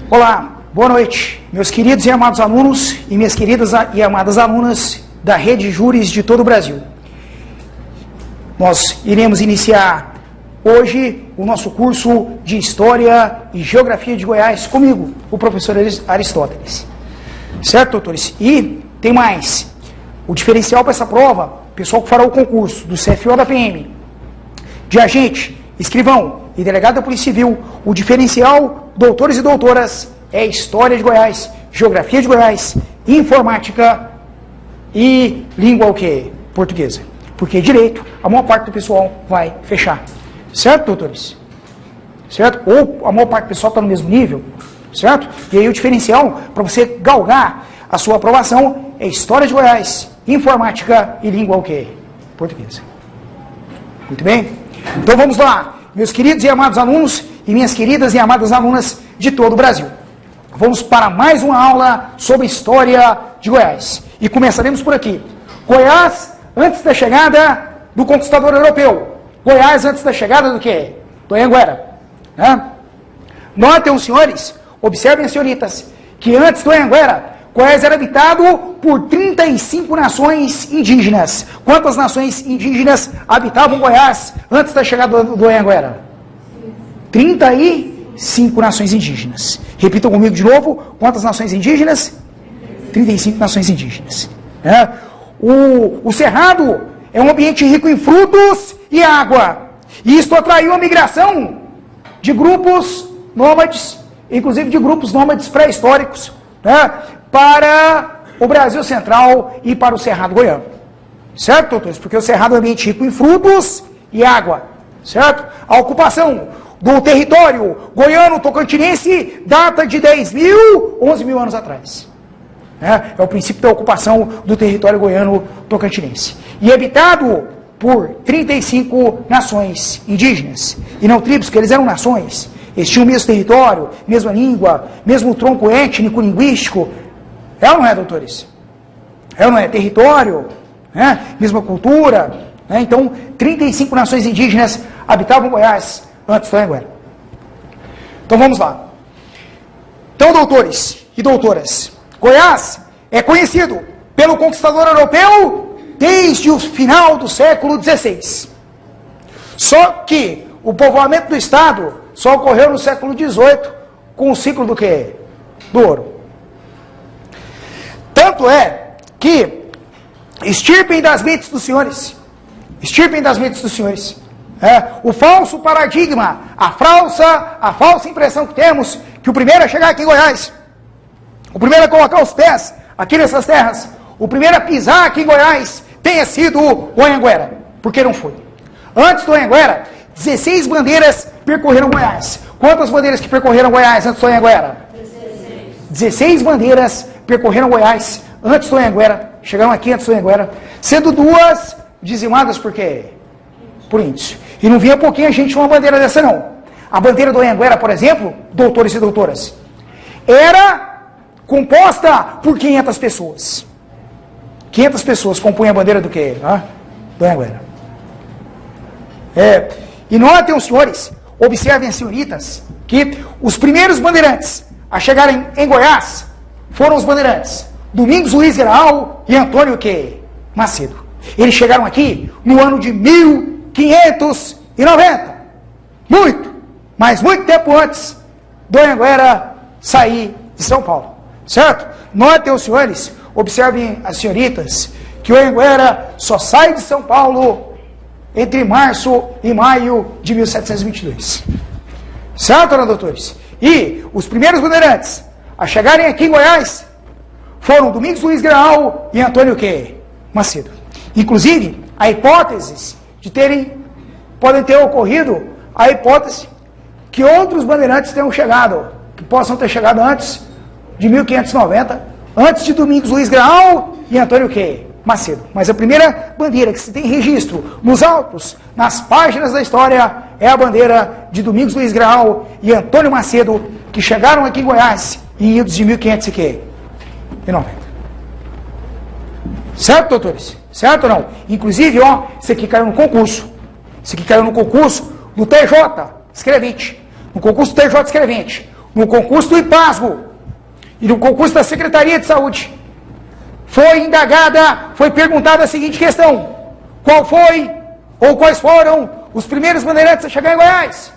Olá, boa noite, meus queridos e amados alunos e minhas queridas e amadas alunas da Rede Júris de todo o Brasil. Nós iremos iniciar hoje o nosso curso de História e Geografia de Goiás comigo, o professor Aristóteles. Certo, doutores? E tem mais. O diferencial para essa prova, o pessoal que fará o concurso do CFO da PM, de agente, escrivão e delegado da Polícia Civil, o diferencial, doutores e doutoras, é História de Goiás, Geografia de Goiás, Informática e língua o quê? Portuguesa. Porque direito, a maior parte do pessoal vai fechar. Certo, doutores? Certo? Ou a maior parte do pessoal está no mesmo nível, certo? E aí o diferencial para você galgar a sua aprovação é História de Goiás, Informática e língua o quê? Portuguesa. Muito bem? Então vamos lá, meus queridos e amados alunos e minhas queridas e amadas alunas de todo o Brasil. Vamos para mais uma aula sobre História de Goiás. E começaremos por aqui. Goiás antes da chegada do conquistador europeu. Goiás antes da chegada do quê? Do Anhanguera. Notem, senhores, observem, senhoritas, que antes do Anhanguera, Goiás era habitado por 35 nações indígenas. Quantas nações indígenas habitavam Goiás antes da chegada do Anhanguera? 35 nações indígenas. Repitam comigo de novo, quantas nações indígenas? 35 nações indígenas. O Cerrado é um ambiente rico em frutos e água. E isto atraiu a migração de grupos nômades, inclusive de grupos nômades pré-históricos, para o Brasil Central e para o Cerrado Goiano. Certo, doutores? Porque o Cerrado é um ambiente rico em frutos e água. Certo? A ocupação do território goiano-tocantinense data de 11 mil anos atrás. É o princípio da ocupação do território goiano-tocantinense. E habitado por 35 nações indígenas. E não tribos, porque eles eram nações. Eles tinham o mesmo território, mesma língua, mesmo tronco étnico-linguístico. É ou não é, doutores? É ou não é? Território, mesma cultura. Então, 35 nações indígenas habitavam Goiás antes do Anhanguera. Então, vamos lá. Então, doutores e doutoras, Goiás é conhecido pelo conquistador europeu desde o final do século XVI. Só que o povoamento do estado só ocorreu no século XVIII, com o ciclo do quê? Do ouro. Tanto é que extirpem das mentes dos senhores, o falso paradigma, a falsa impressão que temos, que o primeiro a chegar aqui em Goiás, o primeiro a colocar os pés aqui nessas terras, o primeiro a pisar aqui em Goiás, tenha sido o Anhanguera, porque não foi. Antes do Anhanguera, 16 bandeiras percorreram Goiás. Quantas bandeiras que percorreram Goiás antes do Anhanguera? 16 bandeiras percorreram Goiás antes do Anhanguera, chegaram aqui antes do Anhanguera, sendo 2 dizimadas por quê? Por índios. E não vinha pouquinha gente uma bandeira dessa não. A bandeira do Anhanguera, por exemplo, doutores e doutoras, era composta por 500 pessoas. 500 pessoas compunham a bandeira do quê? Do Anhanguera. E notem, os senhores, observem as senhoritas, que os primeiros bandeirantes a chegarem em Goiás foram os bandeirantes Domingos Luiz Graal e Antônio Macedo. Eles chegaram aqui no ano de 1590. Mas muito tempo antes do Anhanguera sair de São Paulo. Certo? Notem, os senhores, observem as senhoritas, que o Anhanguera só sai de São Paulo entre março e maio de 1722. Certo, né, doutores? E os primeiros bandeirantes a chegarem aqui em Goiás foram Domingos Luiz Graal e Antônio Macedo. Inclusive, a hipótese de podem ter ocorrido a hipótese que outros bandeirantes tenham chegado, que possam ter chegado antes de 1590, antes de Domingos Luiz Graal e Antônio Macedo. Mas a primeira bandeira que se tem registro nos autos, nas páginas da história, é a bandeira de Domingos Luiz Graal e Antônio Macedo, que chegaram aqui em Goiás em idos de 1590. Certo, doutores? Certo ou não? Inclusive, ó, isso aqui caiu no concurso. Isso aqui caiu no concurso do TJ Escrevente. No concurso do TJ Escrevente. No concurso do IPASGO. E no concurso da Secretaria de Saúde. Foi indagada, foi perguntada a seguinte questão: qual foi, ou quais foram, os primeiros bandeirantes a chegar em Goiás?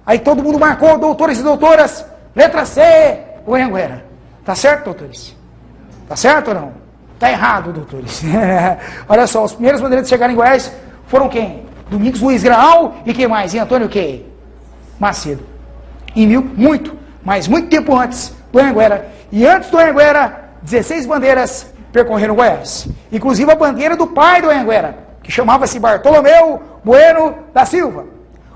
Aí todo mundo marcou, doutores e doutoras, letra C, o Anhanguera. Tá certo, doutores? Tá certo ou não? Tá errado, doutores. Olha só, os primeiros bandeirantes a chegar em Goiás foram quem? Domingos Luiz Graal e quem mais? E Antônio quem? Macedo. Mas muito tempo antes do Anhanguera. E antes do Anhanguera, 16 bandeiras percorreram Goiás. Inclusive a bandeira do pai do Anhanguera, que chamava-se Bartolomeu Bueno da Silva.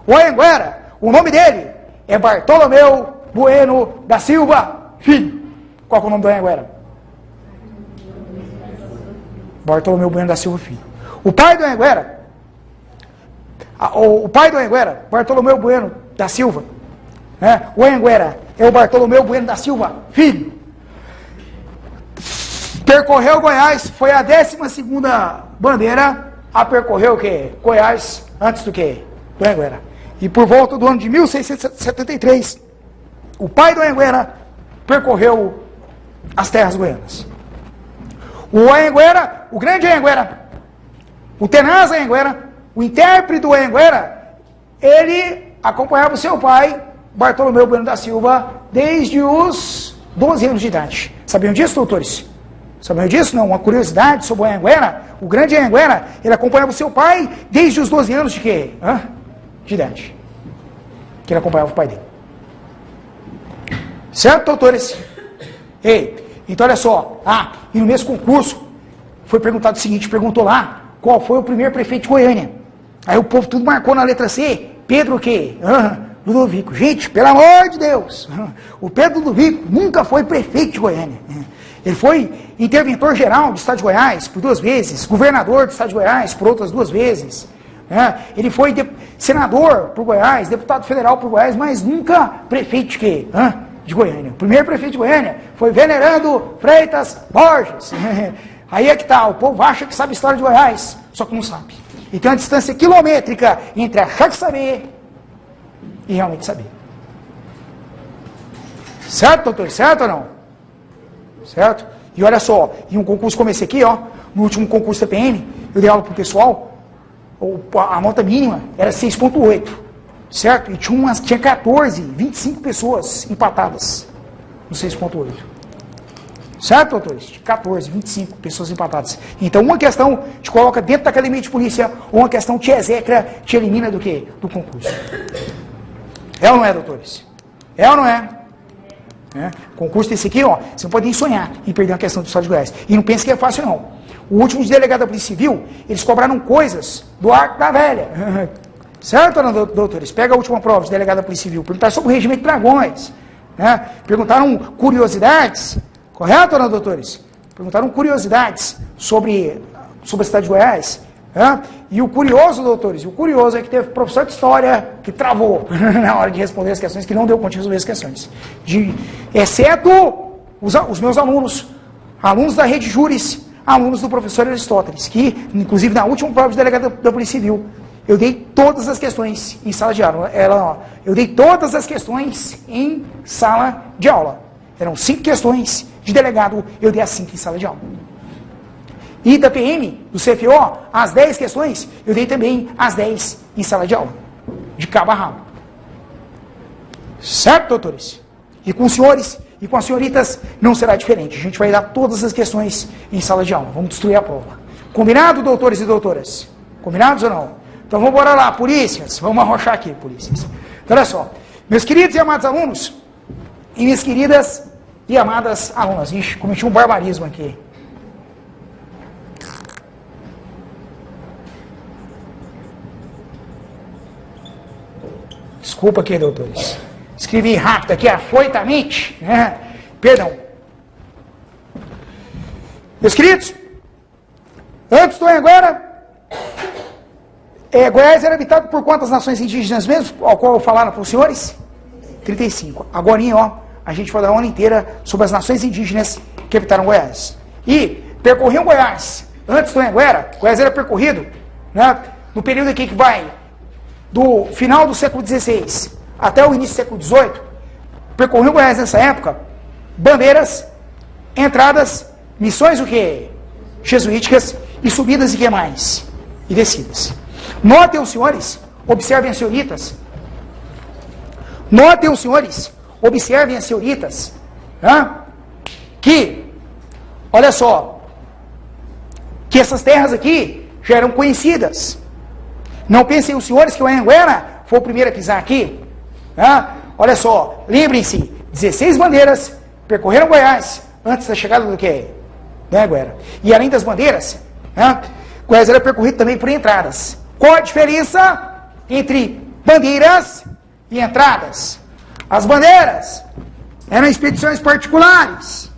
O Anhanguera, o nome dele é Bartolomeu Bueno da Silva Filho. Qual é o nome do Anhanguera? Bartolomeu Bueno da Silva Filho. O pai do Anhanguera, Bartolomeu Bueno da Silva, né? O Anhanguera é o Bartolomeu Bueno da Silva Filho. Percorreu Goiás, foi a 12ª bandeira a percorrer o quê? Goiás, antes do quê? Do Anhanguera. E por volta do ano de 1673, o pai do Anhanguera percorreu as terras goianas. O Anhanguera, o grande Anhanguera, o tenaz Anhanguera, o intérprete do Anhanguera, ele acompanhava o seu pai, Bartolomeu Bueno da Silva, desde os 12 anos de idade. Sabiam disso, doutores? Sabiam disso? Não, uma curiosidade sobre o Anhanguera. O grande Anhanguera, ele acompanhava o seu pai desde os 12 anos de quê? De idade. Que ele acompanhava o pai dele. Certo, doutores? Ei, então olha só. E no mesmo concurso, foi perguntado o seguinte, perguntou lá, qual foi o primeiro prefeito de Goiânia? Aí o povo tudo marcou na letra C, Pedro o quê? Ludovico. Gente, pelo amor de Deus, o Pedro Ludovico nunca foi prefeito de Goiânia. Ele foi interventor geral do Estado de Goiás por 2 vezes, governador do Estado de Goiás por outras 2 vezes. Ele foi senador por Goiás, deputado federal por Goiás, mas nunca prefeito de quê? De Goiânia. O primeiro prefeito de Goiânia foi Venerando Freitas Borges. Aí é que tá, o povo acha que sabe a história de Goiás, só que não sabe. E tem uma distância quilométrica entre achar que saber e realmente saber. Certo, doutor? Certo ou não? Certo? E olha só, em um concurso como esse aqui, ó, no último concurso da PM, eu dei aula pro pessoal, a nota mínima era 6,8, certo? E tinha 14, 25 pessoas empatadas no 6,8. Certo, doutores? 14, 25 pessoas empatadas. Então, uma questão te coloca dentro da academia de polícia, ou uma questão te execra, te elimina do quê? Do concurso. É ou não é, doutores? É ou não é? Concurso desse aqui, ó, você não pode nem sonhar em perder uma questão do Estado de Goiás. E não pense que é fácil, não. O último de delegado da Polícia Civil, eles cobraram coisas do Arco da Velha. Certo ou não, doutores? Pega a última prova de delegado da Polícia Civil. Perguntaram sobre o regimento de Dragões. Perguntaram curiosidades. Correto ou não, doutores? Perguntaram curiosidades sobre a cidade de Goiás. E o curioso, doutores, é que teve professor de história que travou na hora de responder as questões, que não deu conta de resolver as questões. Exceto os meus alunos da rede Júris, alunos do professor Aristóteles, que, inclusive, na última prova de delegado da Polícia Civil, eu dei todas as questões em sala de aula. Eu dei todas as questões em sala de aula. Eram 5 questões de delegado, eu dei as 5 em sala de aula. E da PM, do CFO, as 10 questões, eu dei também as 10 em sala de aula. De cabo a rabo. Certo, doutores? E com os senhores e com as senhoritas não será diferente. A gente vai dar todas as questões em sala de aula. Vamos destruir a prova. Combinado, doutores e doutoras? Combinados ou não? Então vamos embora lá, polícias. Vamos arrochar aqui, polícias. Então olha só. Meus queridos e amados alunos, e minhas queridas e amadas alunas. Ixi, cometi um barbarismo aqui. Desculpa aqui, doutores. Escrevi rápido aqui, afoitamente. Perdão. Meus queridos, antes do Anhanguera, Goiás era habitado por quantas nações indígenas mesmo, ao qual falaram para os senhores? 35. Agora, ó, a gente vai dar uma aula inteira sobre as nações indígenas que habitaram Goiás. E percorriam Goiás. Antes do Anhanguera, Goiás era percorrido, né, no período aqui que vai do final do século XVI até o início do século XVIII, percorriam Goiás nessa época, bandeiras, entradas, missões o quê? Jesuíticas, e subidas e que mais? E descidas. Notem os senhores, observem as senhoritas. Notem os senhores, observem as senhoritas, né, que, olha só, que essas terras aqui já eram conhecidas. Não pensem os senhores que o Anhanguera foi o primeiro a pisar aqui. Né? Olha só, lembrem-se, 16 bandeiras percorreram Goiás antes da chegada do quê? Do Anhanguera. E além das bandeiras, né, Goiás era percorrido também por entradas. Qual a diferença entre bandeiras e entradas? As bandeiras eram expedições particulares.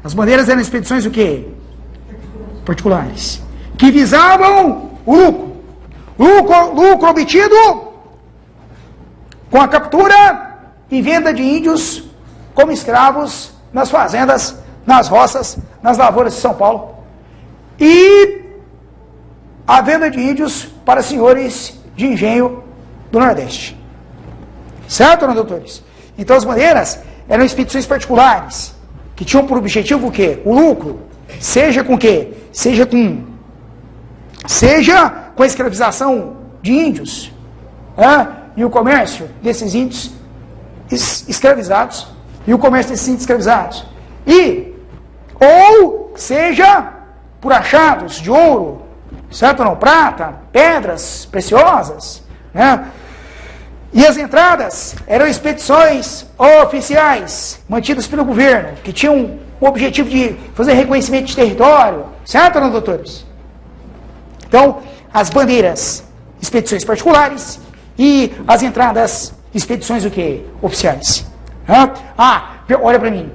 As bandeiras eram expedições o quê? Particulares. Que visavam o lucro. Lucro obtido com a captura e venda de índios como escravos nas fazendas, nas roças, nas lavouras de São Paulo. E a venda de índios para senhores de engenho do Nordeste. Certo, não, doutores? Então as bandeiras eram expedições particulares, que tinham por objetivo o quê? O lucro. Seja com o quê? Seja com a escravização de índios, e o comércio desses índios escravizados, ou seja por achados de ouro, certo ou não? Prata, pedras preciosas, né? E as entradas eram expedições oficiais, mantidas pelo governo, que tinham o objetivo de fazer reconhecimento de território, certo ou não, doutores? Então, as bandeiras, expedições particulares, e as entradas, expedições o quê? Oficiais. Olha para mim,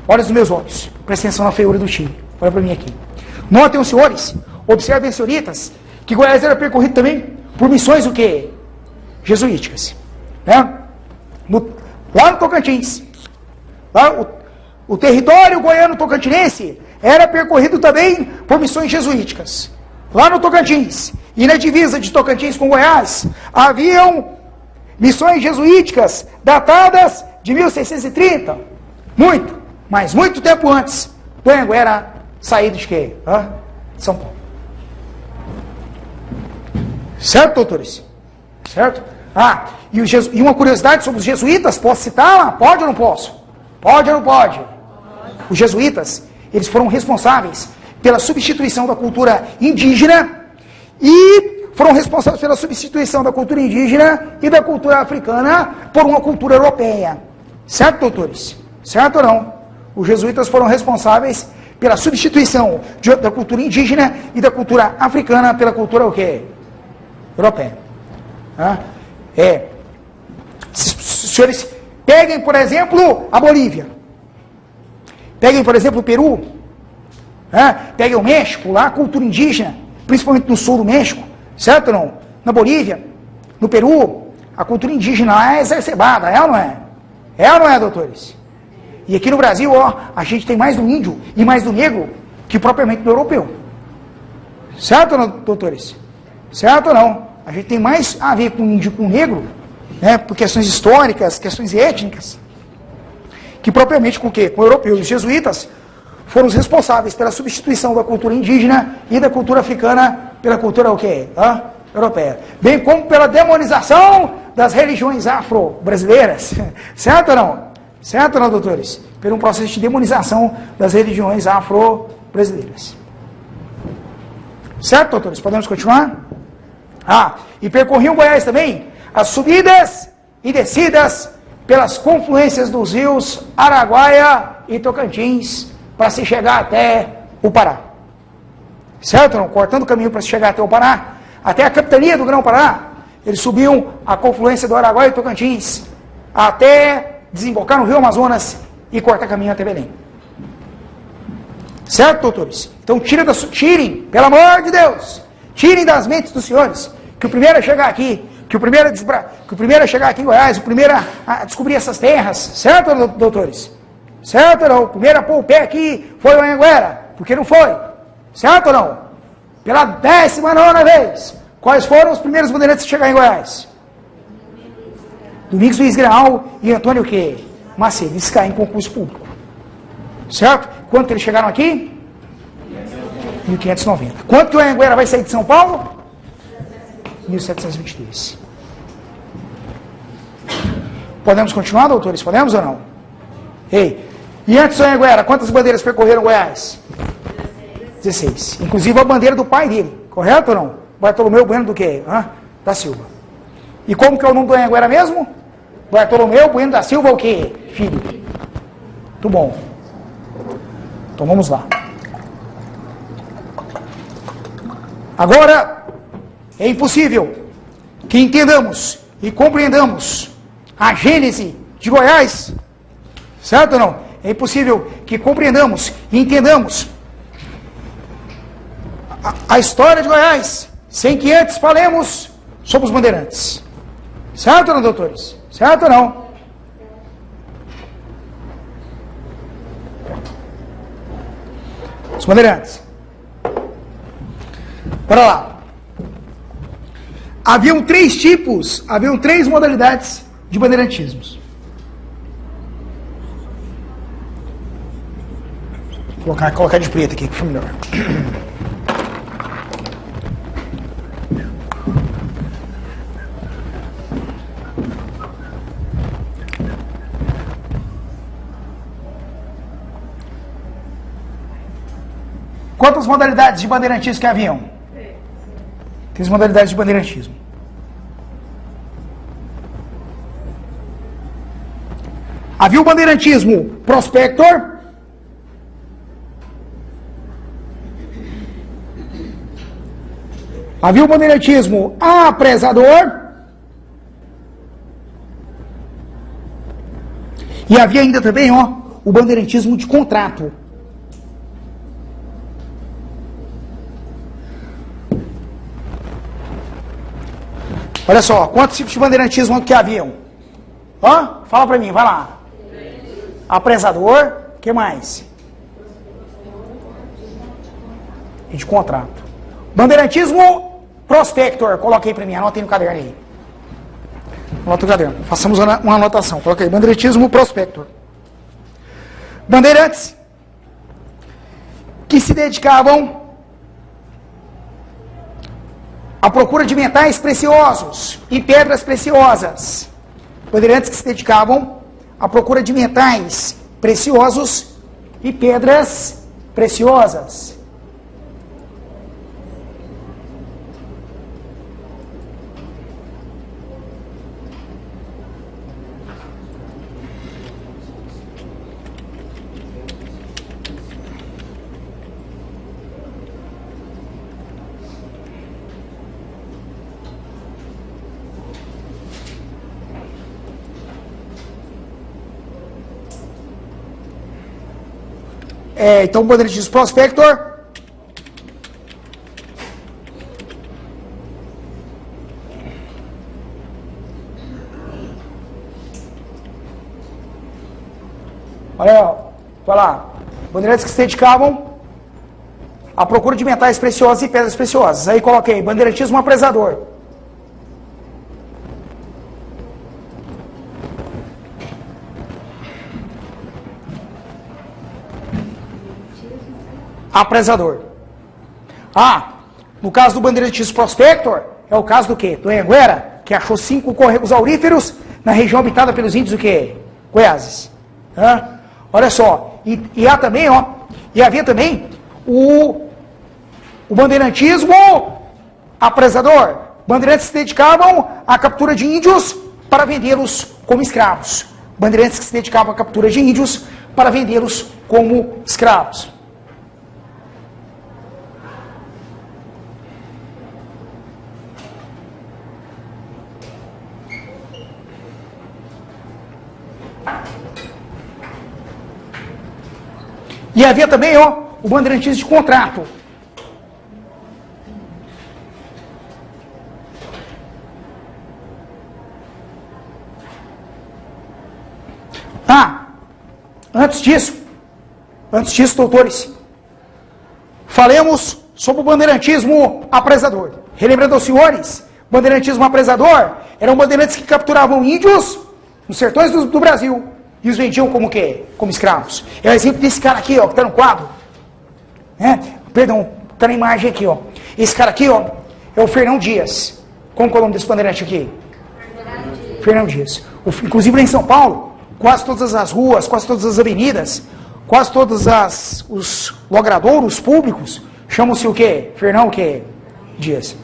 olha nos meus olhos, presta atenção na feiura do Chile, olha para mim aqui. Notem os senhores, observem as senhoritas, que Goiás era percorrido também por missões o quê? Jesuíticas. Né? Lá no Tocantins, lá, o território goiano-tocantinense era percorrido também por missões jesuíticas. Lá no Tocantins, e na divisa de Tocantins com Goiás, haviam missões jesuíticas datadas de 1630. Mas muito tempo antes do Anhanguera sair de quê? De São Paulo. Certo, doutores? Certo? E uma curiosidade sobre os jesuítas, posso citá-la? Pode ou não posso? Pode ou não pode? Os jesuítas, eles foram responsáveis pela substituição da cultura indígena e foram responsáveis pela substituição da cultura indígena e da cultura africana por uma cultura europeia. Certo, doutores? Certo ou não? Os jesuítas foram responsáveis pela substituição da cultura indígena e da cultura africana pela cultura o quê? Europeia. Senhores, peguem, por exemplo, a Bolívia. Peguem, por exemplo, o Peru. Peguem o México, lá a cultura indígena, principalmente no sul do México, certo ou não? Na Bolívia, no Peru, a cultura indígena lá é exacerbada, é ou não é? É ou não é, doutores? E aqui no Brasil, a gente tem mais do índio e mais do negro que propriamente do europeu. Certo ou não, doutores? Certo ou não? A gente tem mais a ver com o índio e com o negro, né, por questões históricas, questões étnicas, que propriamente com o quê? Com o europeu. Os jesuítas foram os responsáveis pela substituição da cultura indígena e da cultura africana pela cultura o quê? Europeia. Bem como pela demonização das religiões afro-brasileiras. Certo ou não? Certo ou não, doutores? Pelo um processo de demonização das religiões afro-brasileiras. Certo, doutores? Podemos continuar? E percorriam Goiás também as subidas e descidas pelas confluências dos rios Araguaia e Tocantins para se chegar até o Pará. Certo? Não? Cortando o caminho para se chegar até o Pará, até a capitania do Grão-Pará, eles subiam a confluência do Araguaia e Tocantins até desembocar no rio Amazonas e cortar caminho até Belém. Certo, doutores? Então tirem, pelo amor de Deus, tirem das mentes dos senhores que o primeiro a chegar aqui, que o primeiro a chegar aqui em Goiás, o primeiro a descobrir essas terras, certo, doutores? Certo ou não? O primeiro a pôr o pé aqui foi o Anhanguera, porque não foi, certo ou não? Pela 19ª vez, quais foram os primeiros bandeirantes a chegar em Goiás? Domingos Luiz Greal e Antônio o quê? Macedo, isso cai em concurso público, certo? Quanto que eles chegaram aqui? 1590. Quanto que o Anhanguera vai sair de São Paulo? 1722. Podemos continuar, doutores? Podemos ou não? Ei, e antes do Anhanguera, quantas bandeiras percorreram Goiás? 16. Inclusive a bandeira do pai dele, correto ou não? Bartolomeu Bueno do quê? Da Silva. E como que é o nome do Anhanguera mesmo? Bartolomeu Bueno da Silva o quê? Filho. Muito bom. Então vamos lá. Agora, é impossível que entendamos e compreendamos a gênese de Goiás, certo ou não? É impossível que compreendamos e entendamos a história de Goiás sem que antes falemos sobre os bandeirantes. Certo ou não, doutores? Certo ou não? Os bandeirantes. Bora lá. Haviam três modalidades de bandeirantismos. Vou colocar de preto aqui, que foi melhor. Quantas modalidades de bandeirantismo que haviam? Três modalidades de bandeirantismo. Havia o bandeirantismo prospector, havia o bandeirantismo apresador e havia ainda também, o bandeirantismo de contrato. Olha só, quantos tipos de bandeirantismo que haviam? Fala pra mim, vai lá. Apresador, o que mais? E de contrato. Bandeirantismo prospector, coloquei pra mim, anotei no caderno aí. Anota o caderno, façamos uma anotação, coloquei, bandeirantismo prospector. Bandeirantes que se dedicavam à procura de metais preciosos e pedras preciosas. Bandeirantes que se dedicavam à procura de metais preciosos e pedras preciosas. Então, o bandeirantismo prospector olha lá, bandeirantes que se dedicavam à procura de metais preciosos e pedras preciosas. Aí coloquei bandeirantismo apresador. Apresador. No caso do bandeirantismo prospector, é o caso do quê? Do Anhanguera, que achou 5 córregos auríferos na região habitada pelos índios o quê? Goiáses. Olha só, e há também, e havia também o bandeirantismo apresador. Bandeirantes se dedicavam à captura de índios para vendê-los como escravos. Bandeirantes que se dedicavam à captura de índios para vendê-los como escravos. E havia também, o bandeirantismo de contrato. Antes disso, doutores, falemos sobre o bandeirantismo apresador. Relembrando aos senhores, bandeirantismo apresador eram bandeirantes que capturavam índios nos sertões do Brasil e os vendiam como quê? Como escravos. É o exemplo desse cara aqui, ó, que está no quadro. Perdão, está na imagem aqui, ó. Esse cara aqui, ó, é o Fernão Dias. Como que é o nome desse bandeirante aqui? Fernão Dias. Inclusive lá em São Paulo, quase todas as ruas, quase todas as avenidas, quase todos os logradouros públicos chamam-se o quê? Fernão Dias.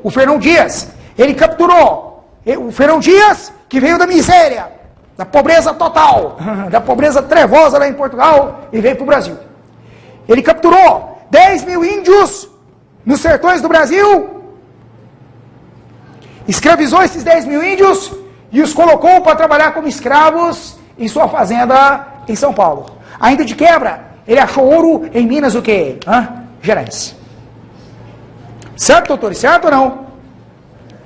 O Fernão Dias, ele capturou. O Fernão Dias, que veio da miséria, da pobreza total, da pobreza trevosa lá em Portugal, e veio para o Brasil. Ele capturou 10 mil índios nos sertões do Brasil, escravizou esses 10 mil índios e os colocou para trabalhar como escravos em sua fazenda em São Paulo. Ainda de quebra, ele achou ouro em Minas, o quê? Gerais. Certo, doutores? Certo ou não?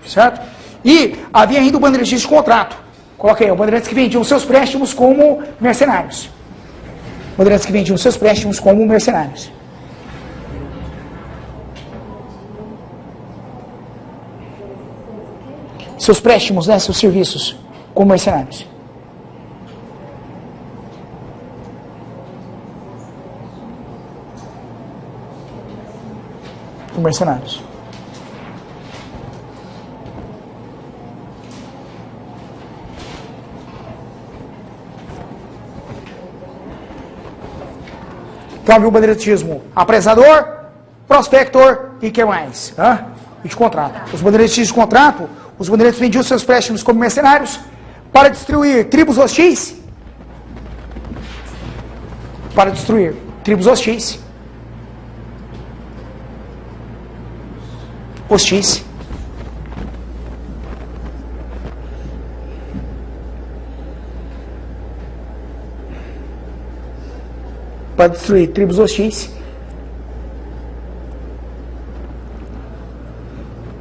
Certo? E havia ainda o bandeirantismo de contrato. Coloquei aí, o bandeirantes que vendiam seus préstimos como mercenários. Bandeirantes que vendiam seus préstimos como mercenários. Seus préstimos, né? Seus serviços como mercenários. Como mercenários. Então havia o bandeirantismo apresador, prospector e que mais? E de contrato. Os bandeirantes de contrato, os bandeirantes vendiam seus préstimos como mercenários para destruir tribos hostis. Para destruir tribos hostis. Para destruir tribos hostis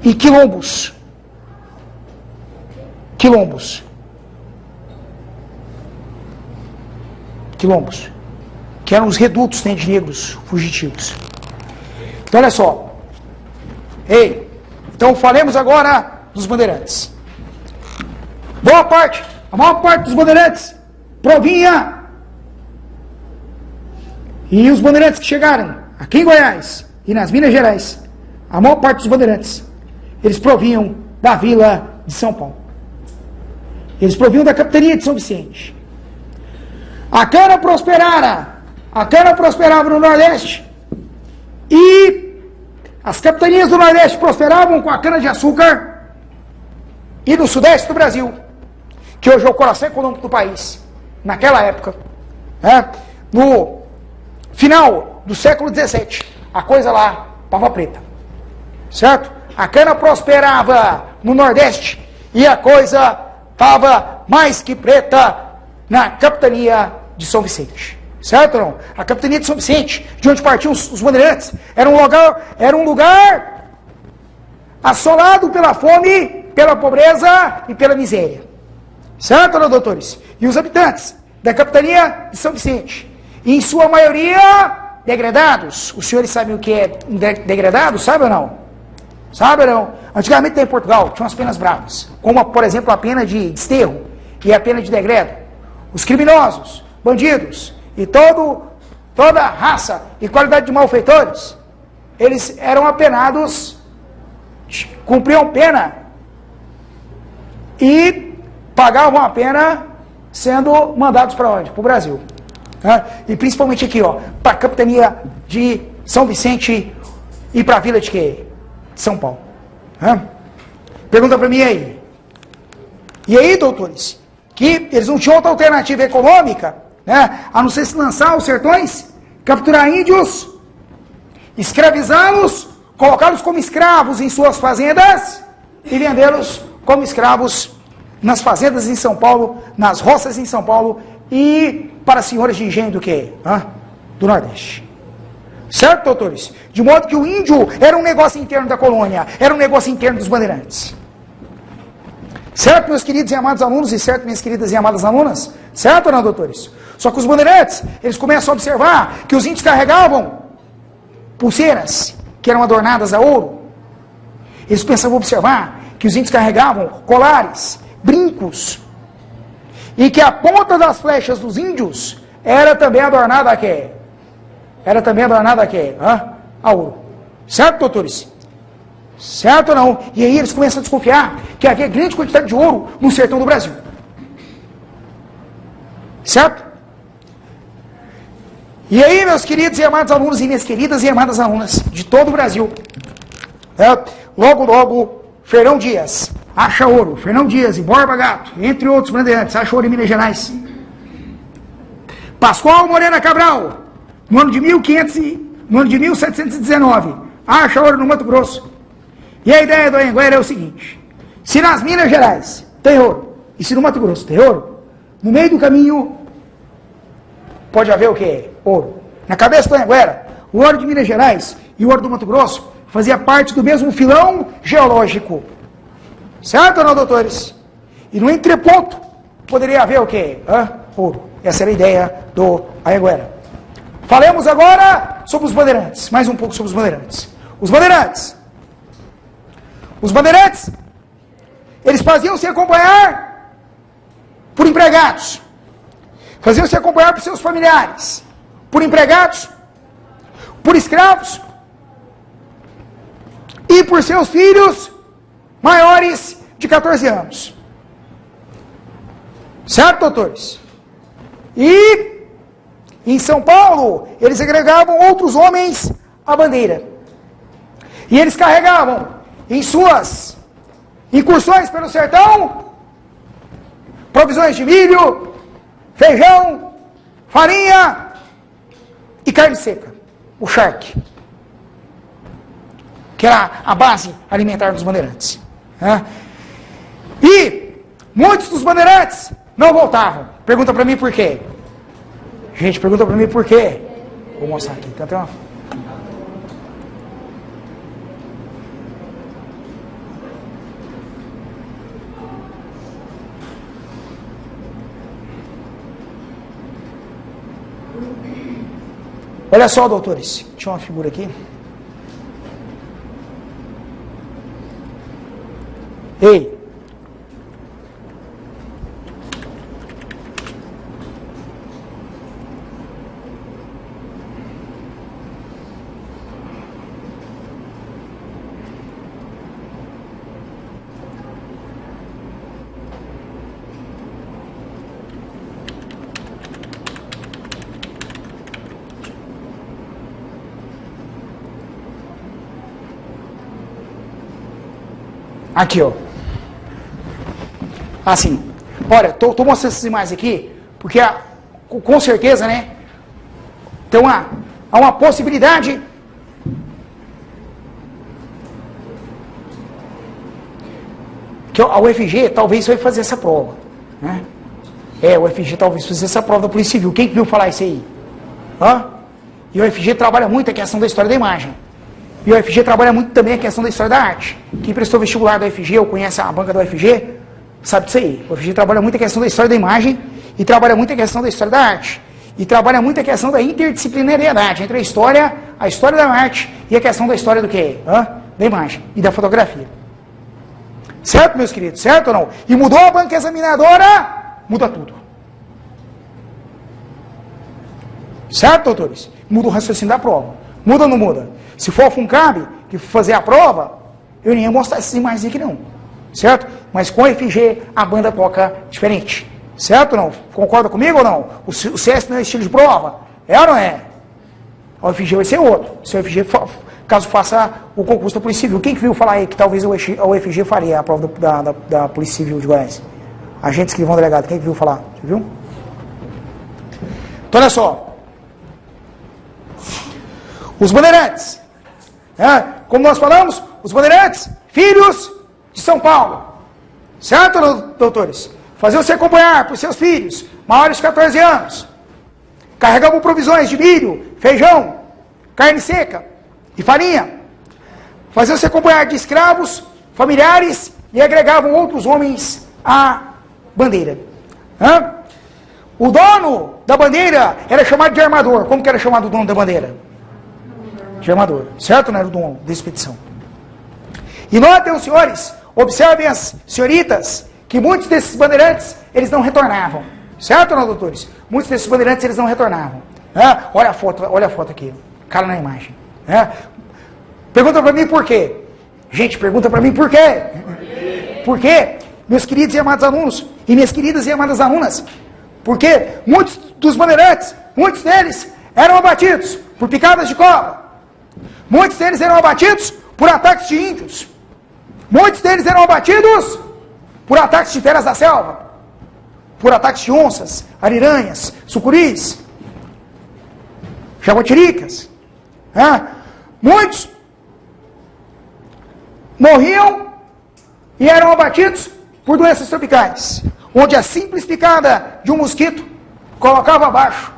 e quilombos, que eram os redutos, né, de negros fugitivos. Então olha só, então falemos agora dos bandeirantes. A maior parte dos bandeirantes provinha. E os bandeirantes que chegaram aqui em Goiás e nas Minas Gerais, a maior parte dos bandeirantes, eles provinham da vila de São Paulo. Eles provinham da capitania de São Vicente. A cana prosperava no Nordeste e as capitanias do Nordeste prosperavam com a cana de açúcar e do Sudeste do Brasil, que hoje é o coração econômico do país. Naquela época, no final do século XVII, a coisa lá estava preta, certo? A cana prosperava no Nordeste e a coisa estava mais que preta na capitania de São Vicente, certo ou não? A capitania de São Vicente, de onde partiam os bandeirantes, era um lugar assolado pela fome, pela pobreza e pela miséria, certo ou não, doutores? E os habitantes da capitania de São Vicente, em sua maioria, degradados. Os senhores sabem o que é um degradado? Sabe ou não? Sabe ou não? Antigamente em Portugal tinha umas penas bravas, como, por exemplo, a pena de desterro e a pena de degredo. Os criminosos, bandidos e toda raça e qualidade de malfeitores, eles eram apenados, cumpriam pena e pagavam a pena sendo mandados para onde? Para o Brasil. E principalmente aqui, para a capitania de São Vicente e para a vila de quê? De São Paulo. Pergunta para mim aí. E aí, doutores, que eles não tinham outra alternativa econômica, a não ser se lançar aos sertões, capturar índios, escravizá-los, colocá-los como escravos em suas fazendas e vendê-los como escravos nas fazendas em São Paulo, nas roças em São Paulo e para senhores de engenho do quê? Do Nordeste. Certo, doutores? De modo que o índio era um negócio interno da colônia, era um negócio interno dos bandeirantes. Certo, meus queridos e amados alunos, e certo, minhas queridas e amadas alunas? Certo ou não, doutores? Só que os bandeirantes, eles começam a observar que os índios carregavam pulseiras que eram adornadas a ouro. Eles começavam a observar que os índios carregavam colares, brincos, e que a ponta das flechas dos índios era também adornada a quê? Era também adornada a quê? A ouro. Certo, doutores? Certo ou não? E aí eles começam a desconfiar que havia grande quantidade de ouro no sertão do Brasil. Certo? E aí, meus queridos e amados alunos, e minhas queridas e amadas alunas de todo o Brasil, logo, logo, Fernão Dias acha ouro. Fernão Dias e Borba Gato, entre outros bandeirantes, acha ouro em Minas Gerais. Pascoal Moreira Cabral, no ano de 1719, acha ouro no Mato Grosso. E a ideia do Anhanguera é o seguinte: se nas Minas Gerais tem ouro, e se no Mato Grosso tem ouro, no meio do caminho pode haver o quê? Ouro. Na cabeça do Anhanguera, o ouro de Minas Gerais e o ouro do Mato Grosso fazia parte do mesmo filão geológico. Certo ou não, doutores? E no entreponto poderia haver o quê? Ouro. Essa era a ideia do Anhanguera. Falemos agora sobre os bandeirantes. Mais um pouco sobre os bandeirantes. Os bandeirantes, eles faziam-se acompanhar por empregados. Faziam-se acompanhar por seus familiares. Por empregados, por escravos e por seus filhos maiores de 14 anos. Certo, doutores? E em São Paulo, eles agregavam outros homens à bandeira. E eles carregavam em suas incursões pelo sertão provisões de milho, feijão, farinha e carne seca, o charque, que era a base alimentar dos bandeirantes. E muitos dos bandeirantes não voltavam. Pergunta para mim por quê? Gente, pergunta para mim por quê? Vou mostrar aqui, tá até uma... Olha só, doutores, tinha uma figura aqui. Ei! Aqui, ó. Assim. Olha, tô mostrando essas imagens aqui, porque com certeza, né? Tem há uma possibilidade que a UFG talvez vai fazer essa prova, né? A UFG talvez fazer essa prova da Polícia Civil. Quem viu falar isso aí? E a UFG trabalha muito a questão da história da imagem. E o UFG trabalha muito também a questão da história da arte. Quem prestou vestibular da UFG ou conhece a banca da UFG, sabe disso aí. O UFG trabalha muito a questão da história da imagem e trabalha muito a questão da história da arte. E trabalha muito a questão da interdisciplinariedade entre a história da arte e a questão da história do quê? Da imagem e da fotografia. Certo, meus queridos? Certo ou não? E mudou a banca examinadora, muda tudo. Certo, doutores? Muda o raciocínio da prova. Muda ou não muda? Se for a FUNCAB, que for fazer a prova, eu nem ia mostrar essas imagens aqui não. Certo? Mas com a FG, a banda toca diferente. Certo ou não? Concorda comigo ou não? O CS não é estilo de prova? É ou não é? A UFG vai ser outro. Se a UFG, caso faça o concurso da Polícia Civil. Quem que viu falar aí que talvez a UFG faria a prova da Polícia Civil de Goiás? Agentes que vão delegado. Quem que viu falar? Você viu? Então, olha só. Os bandeirantes. Como nós falamos, os bandeirantes, filhos de São Paulo. Certo, doutores? Faziam-se acompanhar por seus filhos, maiores de 14 anos. Carregavam provisões de milho, feijão, carne seca e farinha. Faziam-se acompanhar de escravos, familiares e agregavam outros homens a bandeira. O dono da bandeira era chamado de armador. Como que era chamado o dono da bandeira? De armador. Certo? Não era o dono da expedição. E notem, os senhores, observem as senhoritas, que muitos desses bandeirantes, eles não retornavam. Certo, não, doutores? Muitos desses bandeirantes, eles não retornavam. Olha a foto aqui. Cara na imagem. Pergunta para mim por quê? Gente, pergunta para mim por quê? Por quê? Meus queridos e amados alunos, e minhas queridas e amadas alunas, porque muitos dos bandeirantes, muitos deles eram abatidos por picadas de cobra. Muitos deles eram abatidos por ataques de índios. Muitos deles eram abatidos por ataques de feras da selva, por ataques de onças, ariranhas, sucuris, jaguatiricas. Muitos morriam e eram abatidos por doenças tropicais, onde a simples picada de um mosquito colocava abaixo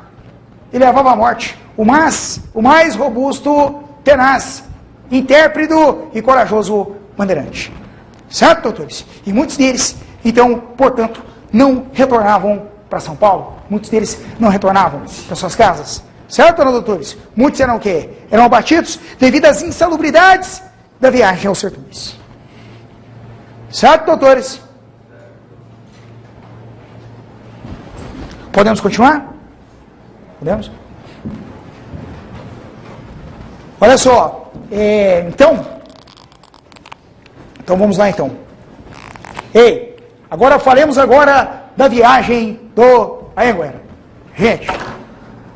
e levava à morte o mais robusto, tenaz, intérprete e corajoso bandeirante. Certo, doutores? E muitos deles, então, portanto, não retornavam para São Paulo. Muitos deles não retornavam para suas casas. Certo, não, doutores? Muitos eram o quê? Eram abatidos devido às insalubridades da viagem aos sertões. Certo, doutores? Podemos continuar? Podemos? Olha só, então vamos lá então. Agora falemos agora da viagem do Anhanguera. Gente,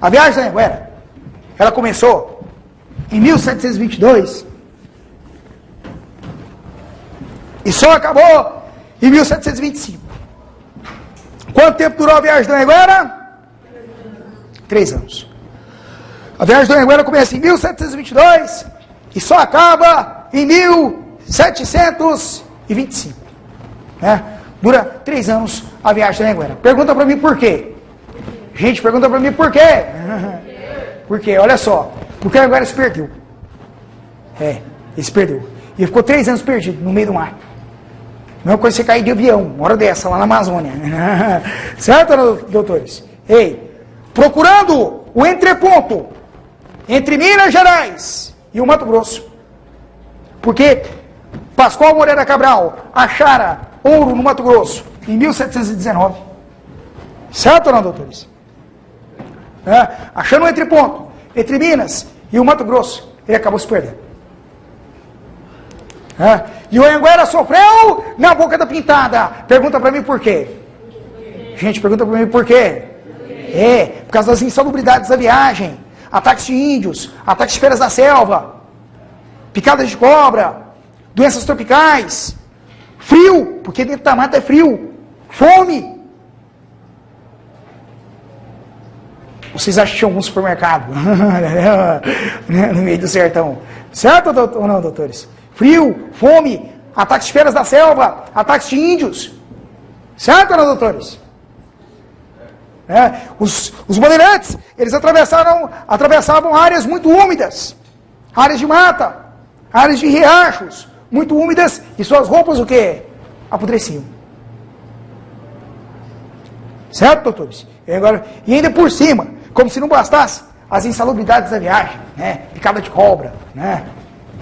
a viagem do Anhanguera, ela começou em 1722 e só acabou em 1725. Quanto tempo durou a viagem do Anhanguera? 3 anos. A viagem do Anhanguera começa em 1722 e só acaba em 1725. Dura 3 anos a viagem do Anhanguera. Pergunta para mim por quê? Gente, pergunta para mim por quê? Por quê? Olha só. Porque o Anhanguera se perdeu. Ele se perdeu. E ficou 3 anos perdido no meio do mar. Não é coisa você cair de avião, uma hora dessa, lá na Amazônia. Certo, doutores? Procurando o entreponto entre Minas Gerais e o Mato Grosso. Porque Pascoal Moreira Cabral achara ouro no Mato Grosso em 1719. Certo ou não, doutores? Achando o entreponto entre Minas e o Mato Grosso, ele acabou se perdendo. E o Anhanguera sofreu na boca da pintada. Pergunta para mim por quê? Gente, pergunta para mim por quê? Por causa das insalubridades da viagem. Ataques de índios, ataques de feras da selva, picadas de cobra, doenças tropicais, frio, porque dentro da mata é frio, fome. Vocês acham que tinha algum supermercado no meio do sertão? Certo ou não, doutores? Frio, fome, ataques de feras da selva, ataques de índios. Certo ou não, doutores? Os bandeirantes, eles atravessavam áreas muito úmidas, áreas de mata, áreas de riachos, muito úmidas, e suas roupas o quê? Apodreciam. Certo, doutores? E ainda por cima, como se não bastasse, as insalubridades da viagem, picada de cobra,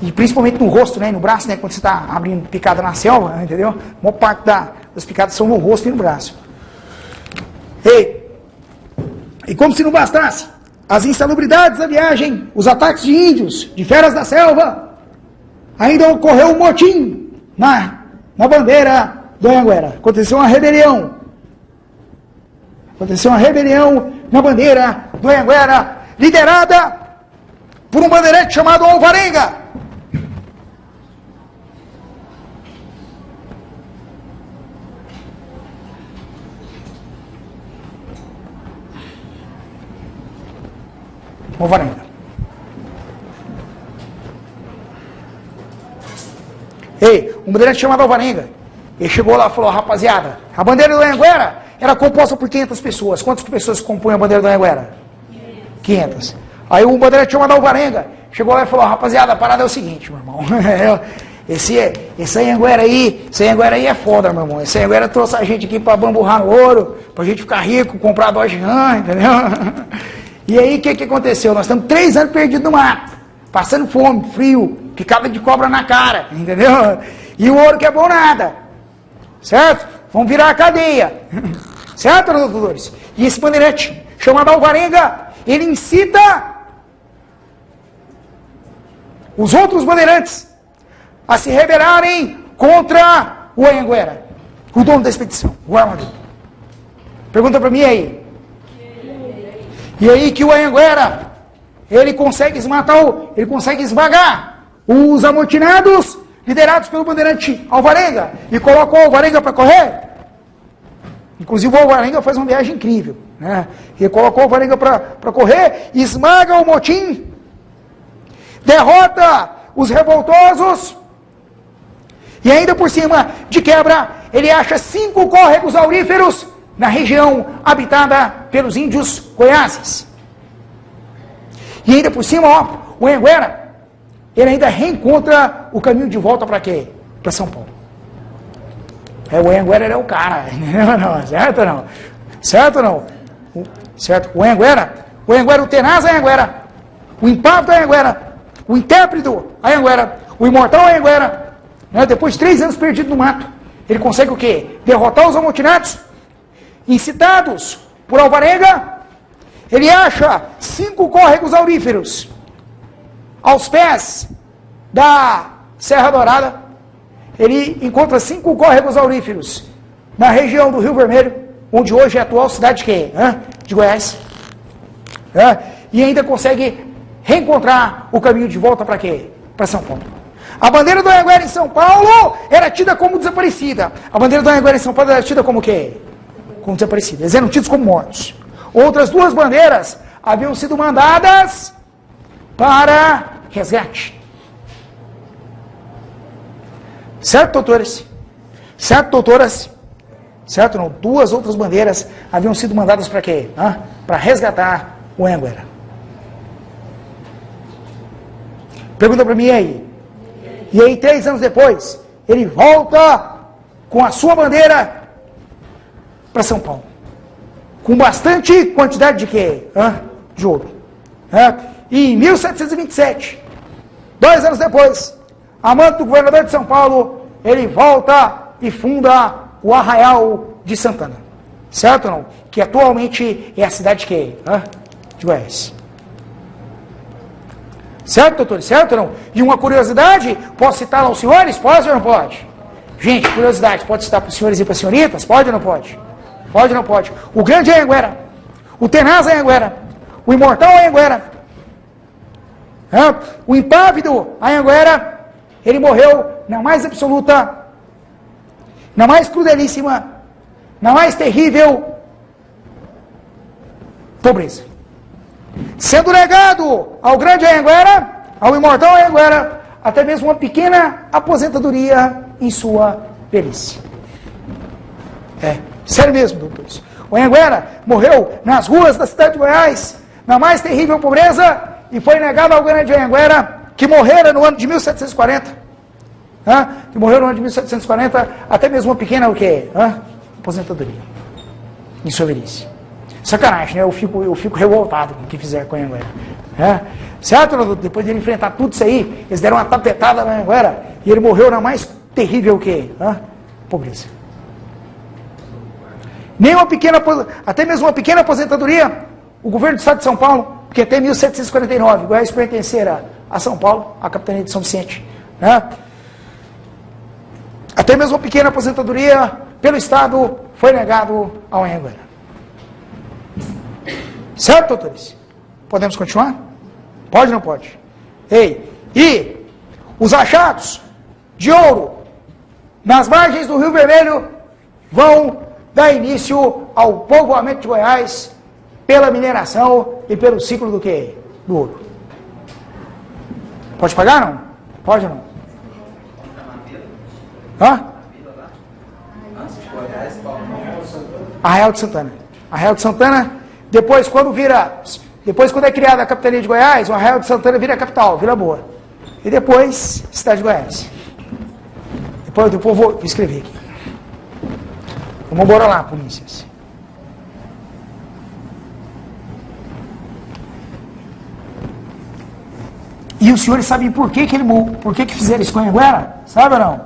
e principalmente no rosto, no braço, quando você está abrindo picada na selva, entendeu? A maior parte das picadas são no rosto e no braço. E como se não bastasse, as insalubridades da viagem, os ataques de índios, de feras da selva, ainda ocorreu um motim na bandeira do Anhanguera. Aconteceu uma rebelião. Na bandeira do Anhanguera, liderada por um bandeirante chamado Alvarenga. Alvarenga. Um bandeirante chamado Alvarenga. Ele chegou lá e falou: rapaziada, a bandeira do Anhanguera era composta por 500 pessoas. Quantas pessoas compõem a bandeira do Anhanguera? 500. Aí um bandeirante chamado Alvarenga chegou lá e falou: rapaziada, a parada é o seguinte, meu irmão. esse Anhanguera aí é foda, meu irmão. Esse Anhanguera trouxe a gente aqui para bamburrar no ouro, pra gente ficar rico, comprar Dodge Ram, entendeu? E aí, o que aconteceu? Nós estamos 3 anos perdidos no mato, passando fome, frio, picada de cobra na cara, entendeu? E o ouro que é bom nada, certo? Vamos virar a cadeia, certo, doutores? E esse bandeirante, chamado Alvarenga, ele incita os outros bandeirantes a se rebelarem contra o Anhanguera, o dono da expedição, o armador. Pergunta para mim aí. E aí que o Anhanguera, ele consegue esmagar os amotinados liderados pelo bandeirante Alvarenga e coloca o Alvarenga para correr. Inclusive o Alvarenga faz uma viagem incrível, né? Ele colocou o Alvarenga para correr, esmaga o motim, derrota os revoltosos e ainda por cima, de quebra, ele acha 5 córregos auríferos na região habitada pelos índios goiases. E ainda por cima, ó, o Anhanguera, ele ainda reencontra o caminho de volta para quê? Para São Paulo. O Anhanguera é o cara, não, certo ou não? Certo ou não? Certo? O Anhanguera, o tenaz Anhanguera, o impávido Anhanguera, o intérprete Anhanguera, o imortal Anhanguera, né, depois de 3 anos perdido no mato, ele consegue o quê? Derrotar os amotinados, incitados por Alvarenga. Ele acha 5 córregos auríferos aos pés da Serra Dourada. Ele encontra 5 córregos auríferos na região do Rio Vermelho, onde hoje é a atual cidade de quê? De Goiás. E ainda consegue reencontrar o caminho de volta para quê? Para São Paulo. A bandeira do Anhanguera em São Paulo era tida como desaparecida. A bandeira do Anhanguera em São Paulo era tida como o quê? Como desaparecida. Eles eram tidos como mortos. Outras 2 bandeiras haviam sido mandadas para resgate. Certo, doutores? Certo, doutoras? Certo, não? 2 outras bandeiras haviam sido mandadas para quê? Para resgatar o Anhanguera. Pergunta para mim aí. E aí, 3 anos depois, ele volta com a sua bandeira para São Paulo. Com bastante quantidade de quê? De ouro. E em 1727, 2 anos depois, a mando do governador de São Paulo, ele volta e funda o Arraial de Santana. Certo ou não? Que atualmente é a cidade de quê? De Goiás. Certo, doutor? Certo ou não? E uma curiosidade, posso citar aos senhores? Pode ou não pode? Gente, curiosidade, pode citar para os senhores e para as senhoritas? Pode ou não pode? Pode ou não pode? O grande Anhanguera, o tenaz Anhanguera, o imortal Anhanguera, o impávido Anhanguera, ele morreu na mais absoluta, na mais crudelíssima, na mais terrível pobreza. Sendo negado ao grande Anhanguera, ao imortal Anhanguera, até mesmo uma pequena aposentadoria em sua velhice. Sério mesmo, doutores. O Anhanguera morreu nas ruas da cidade de Goiás, na mais terrível pobreza, e foi negado ao grande Anhanguera, que morrera no ano de 1740. Que morreu no ano de 1740, até mesmo uma pequena, o quê? Aposentadoria em sua velhice. Sacanagem, né? Eu fico revoltado com o que fizeram com o Anhanguera. Certo? Depois de ele enfrentar tudo isso aí, eles deram uma tapetada no Anhanguera, e ele morreu na mais terrível, o quê? Pobreza. Até mesmo uma pequena aposentadoria, o governo do estado de São Paulo, porque até 1749, Goiás pertencera a São Paulo, a capitania de São Vicente, até mesmo uma pequena aposentadoria pelo estado foi negado ao Anhanguera. Certo, doutores? Podemos continuar? Pode ou não pode? E os achados de ouro nas margens do Rio Vermelho vão dar início ao povoamento de Goiás pela mineração e pelo ciclo do quê? Do ouro. Pode pagar, não? Pode ou não? Arraial de Santana. Arraial de Santana, depois quando é criada a capitania de Goiás, o Arraial de Santana vira a capital, Vila Boa. E depois, cidade de Goiás. Depois eu vou escrever aqui. Vamos embora lá, polícias. E os senhores sabem por que fizeram isso com a Anhanguera? Sabe ou não?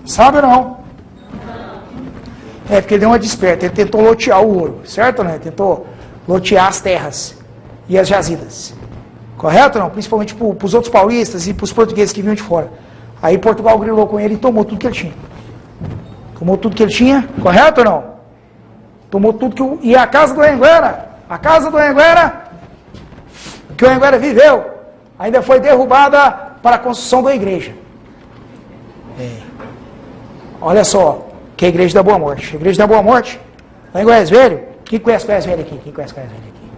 Sabe ou não? É porque ele deu uma desperta, ele tentou lotear o ouro, certo ou não? Ele tentou lotear as terras e as jazidas. Correto ou não? Principalmente para os outros paulistas e para os portugueses que vinham de fora. Aí Portugal grilou com ele e tomou tudo que ele tinha. Tomou tudo que ele tinha, correto ou não? Tomou tudo que o... E a casa do Anhanguera, que o Anhanguera viveu, ainda foi derrubada para a construção da igreja. Olha só, que é a Igreja da Boa Morte. A Igreja da Boa Morte, lá em Goiás Velho, quem conhece Goiás Velho aqui? Quem conhece Goiás Velho aqui?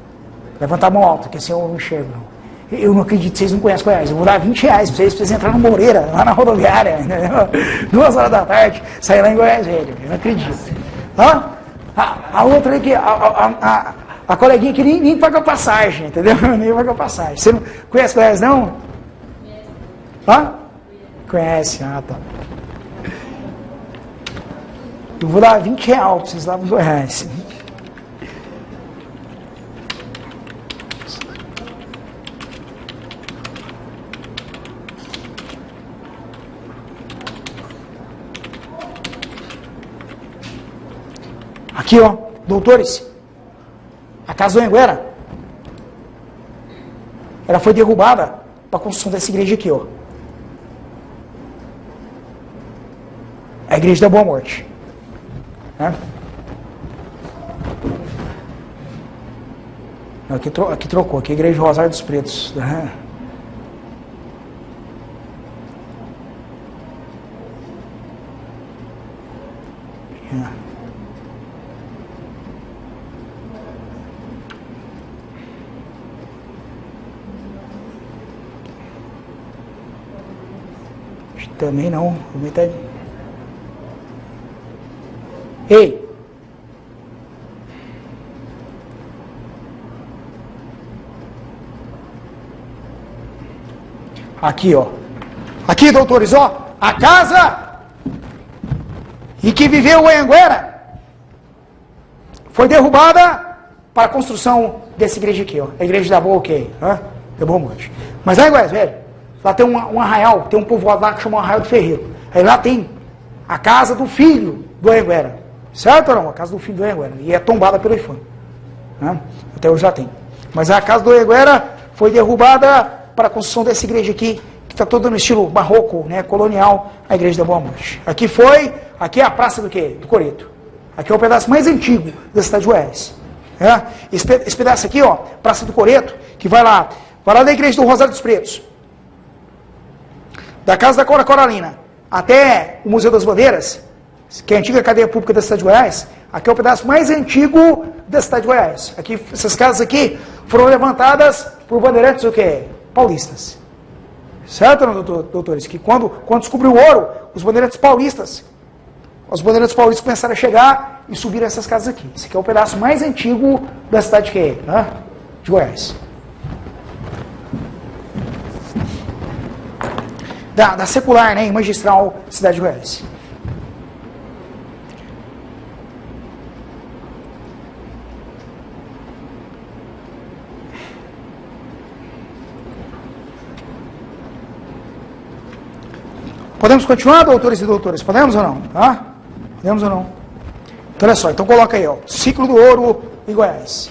Levanta a mão alta, que assim eu não enxergo, não. Eu não acredito que vocês não conhecem Goiás. Eu vou dar R$20 para vocês entrarem no Moreira, lá na rodoviária, entendeu? 2 horas da tarde, sair lá em Goiás Velho. Eu não acredito. A outra aqui, a coleguinha que nem paga passagem, entendeu? Nem paga passagem. Você não conhece Goiás, não? Conhece, tá. Eu vou dar R$20 para vocês lá para Goiás. Aqui, ó, doutores, a casa do Anhanguera, ela foi derrubada para a construção dessa igreja aqui, ó. A Igreja da Boa Morte. Aqui trocou, aqui é a Igreja do Rosário dos Pretos. Também não. Ei! Aqui, ó. Aqui, doutores, ó. A casa em que viveu o Anhanguera foi derrubada para a construção dessa igreja aqui, ó. A igreja da Boa, ok? Da Boa Morte. Mas lá em Goiás Velho, lá tem um arraial, tem um povoado lá que chama Arraial do Ferreiro. Aí lá tem a casa do filho do Anhanguera. Certo ou não? A casa do filho do Anhanguera. E é tombada pelo IFAM. Até hoje já tem. Mas a casa do Anhanguera foi derrubada para a construção dessa igreja aqui, que está toda no estilo barroco, né, colonial, a Igreja da Boa Morte. Aqui é a praça do quê? Do Coreto. Aqui é o pedaço mais antigo da cidade de Goiás. Esse pedaço aqui, ó, Praça do Coreto, que vai lá da Igreja do Rosário dos Pretos, da Casa da Cora Coralina, até o Museu das Bandeiras, que é a antiga cadeia pública da cidade de Goiás. Aqui é o pedaço mais antigo da cidade de Goiás. Aqui, essas casas aqui foram levantadas por bandeirantes o quê? Paulistas. Certo, doutores? Que quando descobriu o ouro, os bandeirantes paulistas começaram a chegar e subiram essas casas aqui. Esse aqui é o pedaço mais antigo da cidade de quê? De Goiás. Da secular, né, e magistral cidade de Goiás. Podemos continuar, doutores e doutoras? Podemos ou não? Podemos ou não? Então, olha só. Então, coloca aí, ó. Ciclo do ouro em Goiás.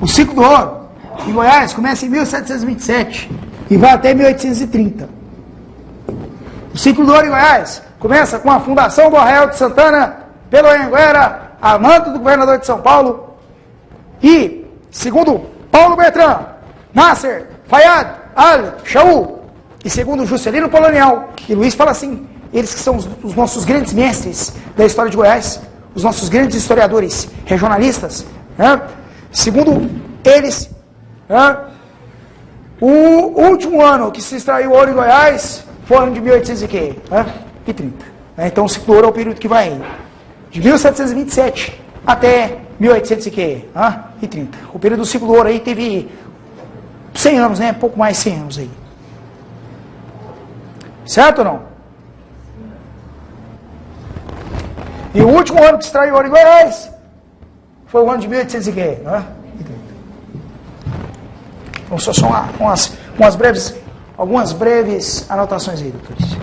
O ciclo do ouro em Goiás começa em 1727 e vai até 1830. O ciclo do ouro em Goiás começa com a fundação do Arraial de Santana pelo Anhanguera, a mando do governador de São Paulo. E, segundo Paulo Bertrand, Nasser, Fayad, Al-Shaul, e segundo Juscelino Polonial, e Luiz fala assim, eles que são os nossos grandes mestres da história de Goiás, os nossos grandes historiadores regionalistas, né? Segundo eles, né? O último ano que se extraiu ouro em Goiás foi o ano de 1830. Né? Então o ciclo do ouro é o período que vai de 1727 até 1830. O período do ciclo do ouro aí teve 100 anos, né? Pouco mais de 100 anos aí. Certo ou não? E o último ano que extraiu ouro em Goiás foi o ano de 1830. Né? Então, só são algumas breves anotações aí, doutores.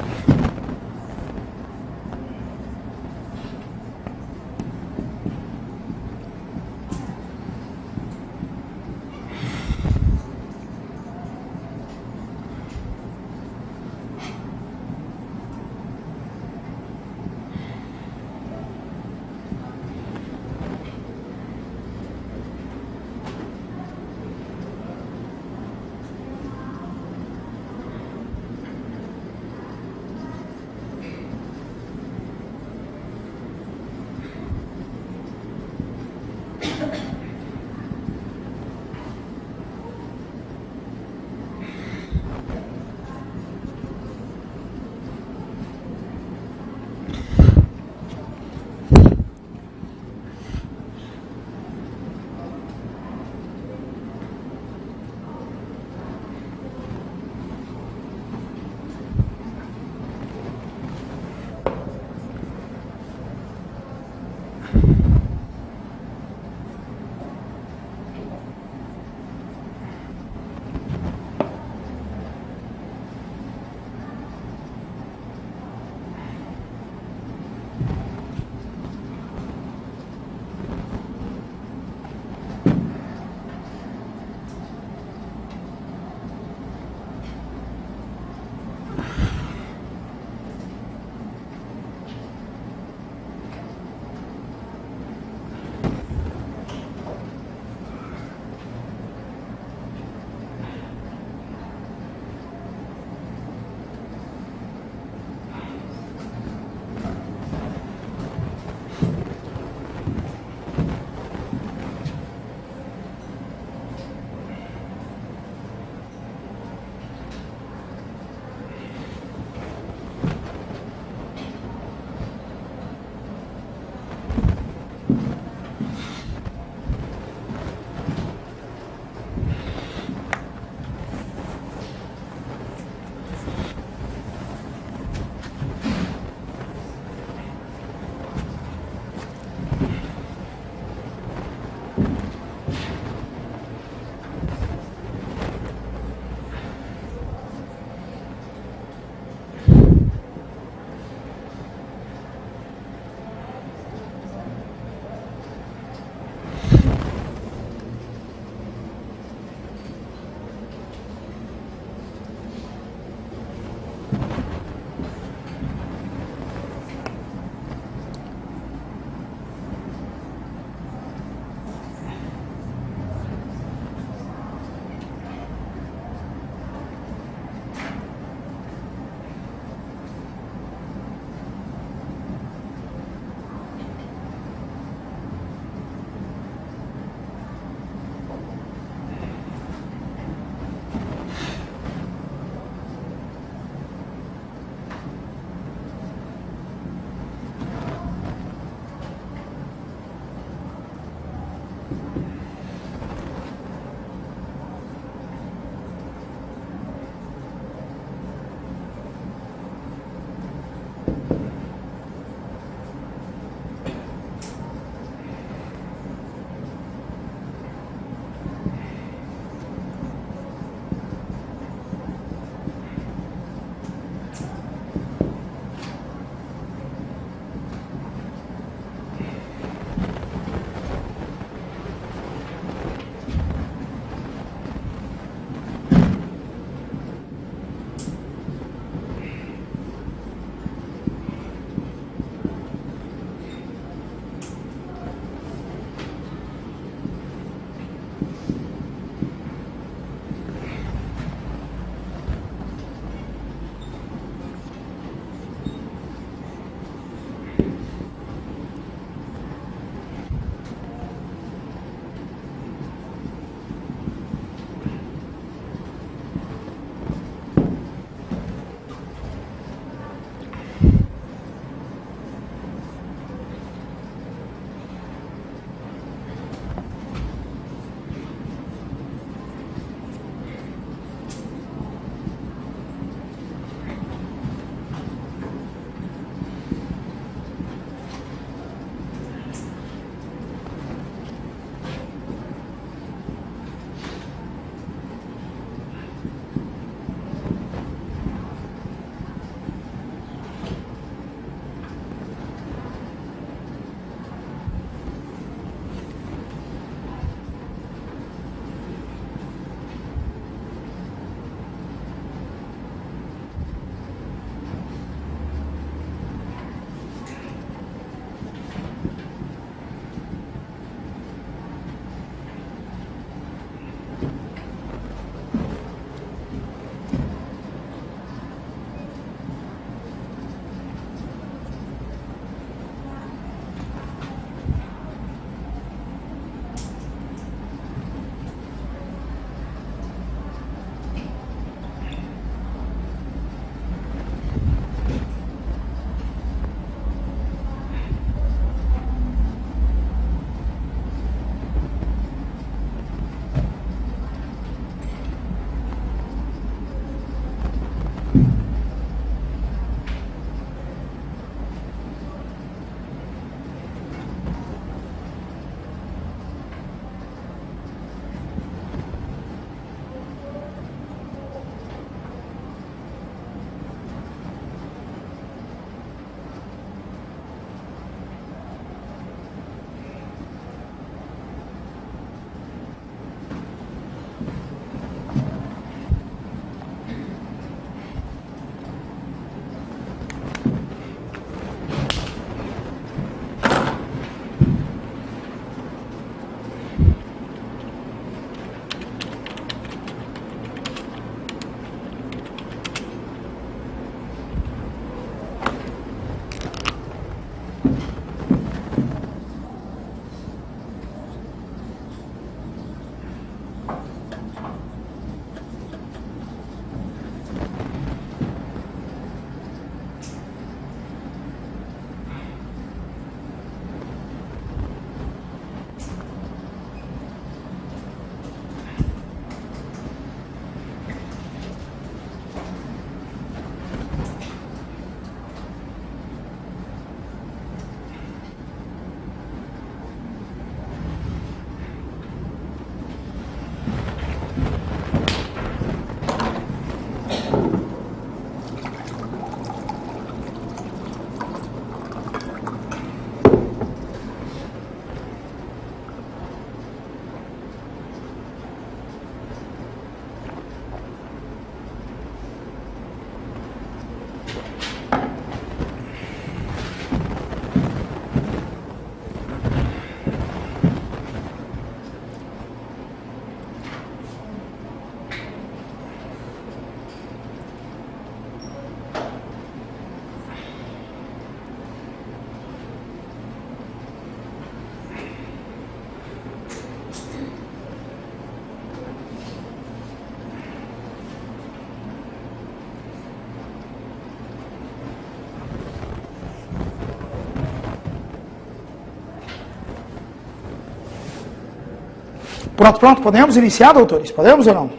Pronto, podemos iniciar, doutores? Podemos ou não?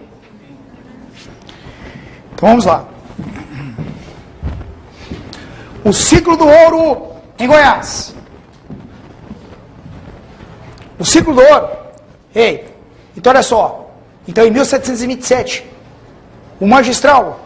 Então vamos lá. O ciclo do ouro em Goiás. O ciclo do ouro. Ei, então olha só. Então em 1727, o magistral,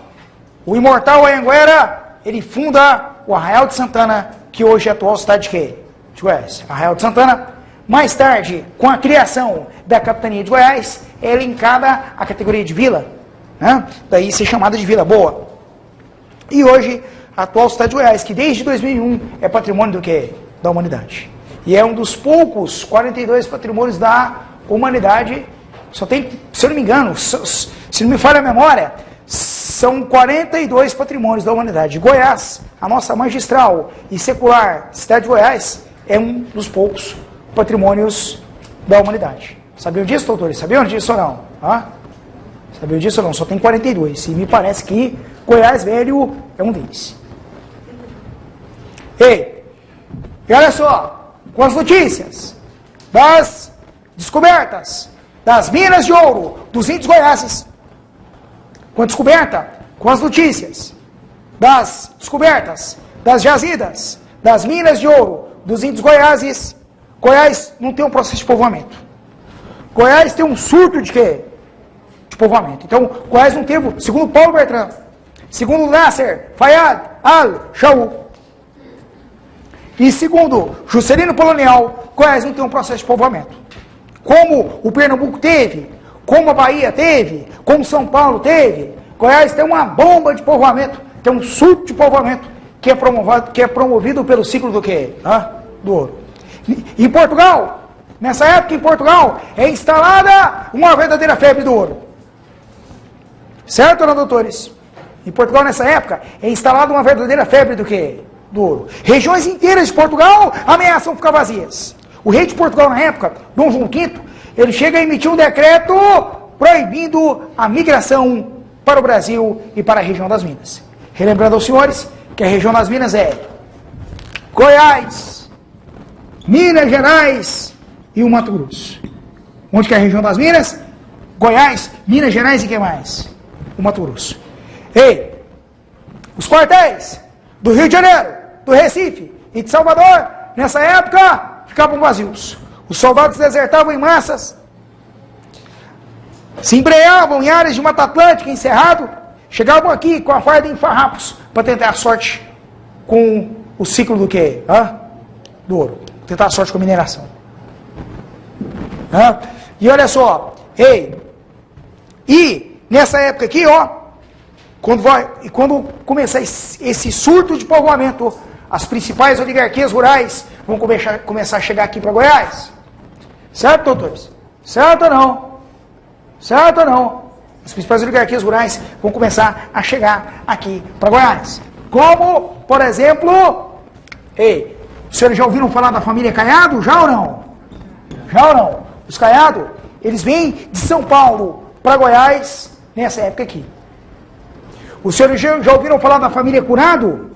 o imortal Anhanguera, ele funda o Arraial de Santana, que hoje é a atual cidade de quê? De Goiás. Arraial de Santana. Mais tarde, com a criação da capitania de Goiás, é elencada a categoria de vila, né? Daí ser chamada de Vila Boa. E hoje, a atual cidade de Goiás, que desde 2001 é patrimônio do quê? Da humanidade. E é um dos poucos 42 patrimônios da humanidade. Só tem, se eu não me engano, se não me falha a memória, são 42 patrimônios da humanidade. Goiás, a nossa magistral e secular cidade de Goiás, é um dos poucos patrimônios da humanidade. Sabiam disso, doutores? Sabiam disso ou não? Sabiam disso ou não? Só tem 42. E me parece que Goiás Velho é um deles. Ei, e olha só, com as notícias das descobertas das minas de ouro dos índios goiáses, com a descoberta, com as notícias das descobertas das jazidas das minas de ouro dos índios goiáses, Goiás não tem um processo de povoamento. Goiás tem um surto de quê? De povoamento. Então, Goiás não teve, segundo Paulo Bertrand, segundo Nasser Fayad al-Shaul, e segundo Juscelino Polonial, Goiás não tem um processo de povoamento. Como o Pernambuco teve, como a Bahia teve, como São Paulo teve, Goiás tem uma bomba de povoamento, tem um surto de povoamento que é promovido pelo ciclo do quê? Do ouro. Em Portugal, nessa época em Portugal, é instalada uma verdadeira febre do ouro. Certo ou não, doutores? Em Portugal, nessa época, é instalada uma verdadeira febre do quê? Do ouro. Regiões inteiras de Portugal ameaçam ficar vazias. O rei de Portugal, na época, Dom João V, ele chega a emitir um decreto proibindo a migração para o Brasil e para a região das Minas. Relembrando aos senhores que a região das Minas é Goiás, Minas Gerais e o Mato Grosso. Onde que é a região das Minas? Goiás, Minas Gerais e que mais? O Mato Grosso. Ei, os quartéis do Rio de Janeiro, do Recife e de Salvador, nessa época, ficavam vazios. Os soldados desertavam em massas, se embreavam em áreas de Mata Atlântica, em Cerrado, chegavam aqui com a farda em farrapos para tentar a sorte com o ciclo do quê? Do ouro. Tentar a sorte com a mineração. E olha só, ei, e nessa época aqui, quando começar esse surto de povoamento, as principais oligarquias rurais vão começar a chegar aqui para Goiás. Certo, doutores? Certo ou não? Certo ou não? As principais oligarquias rurais vão começar a chegar aqui para Goiás. Como, por exemplo, ei, os senhores já ouviram falar da família Caiado? Já ou não? Já ou não? Os Caiado, eles vêm de São Paulo para Goiás nessa época aqui. Os senhores já ouviram falar da família Curado?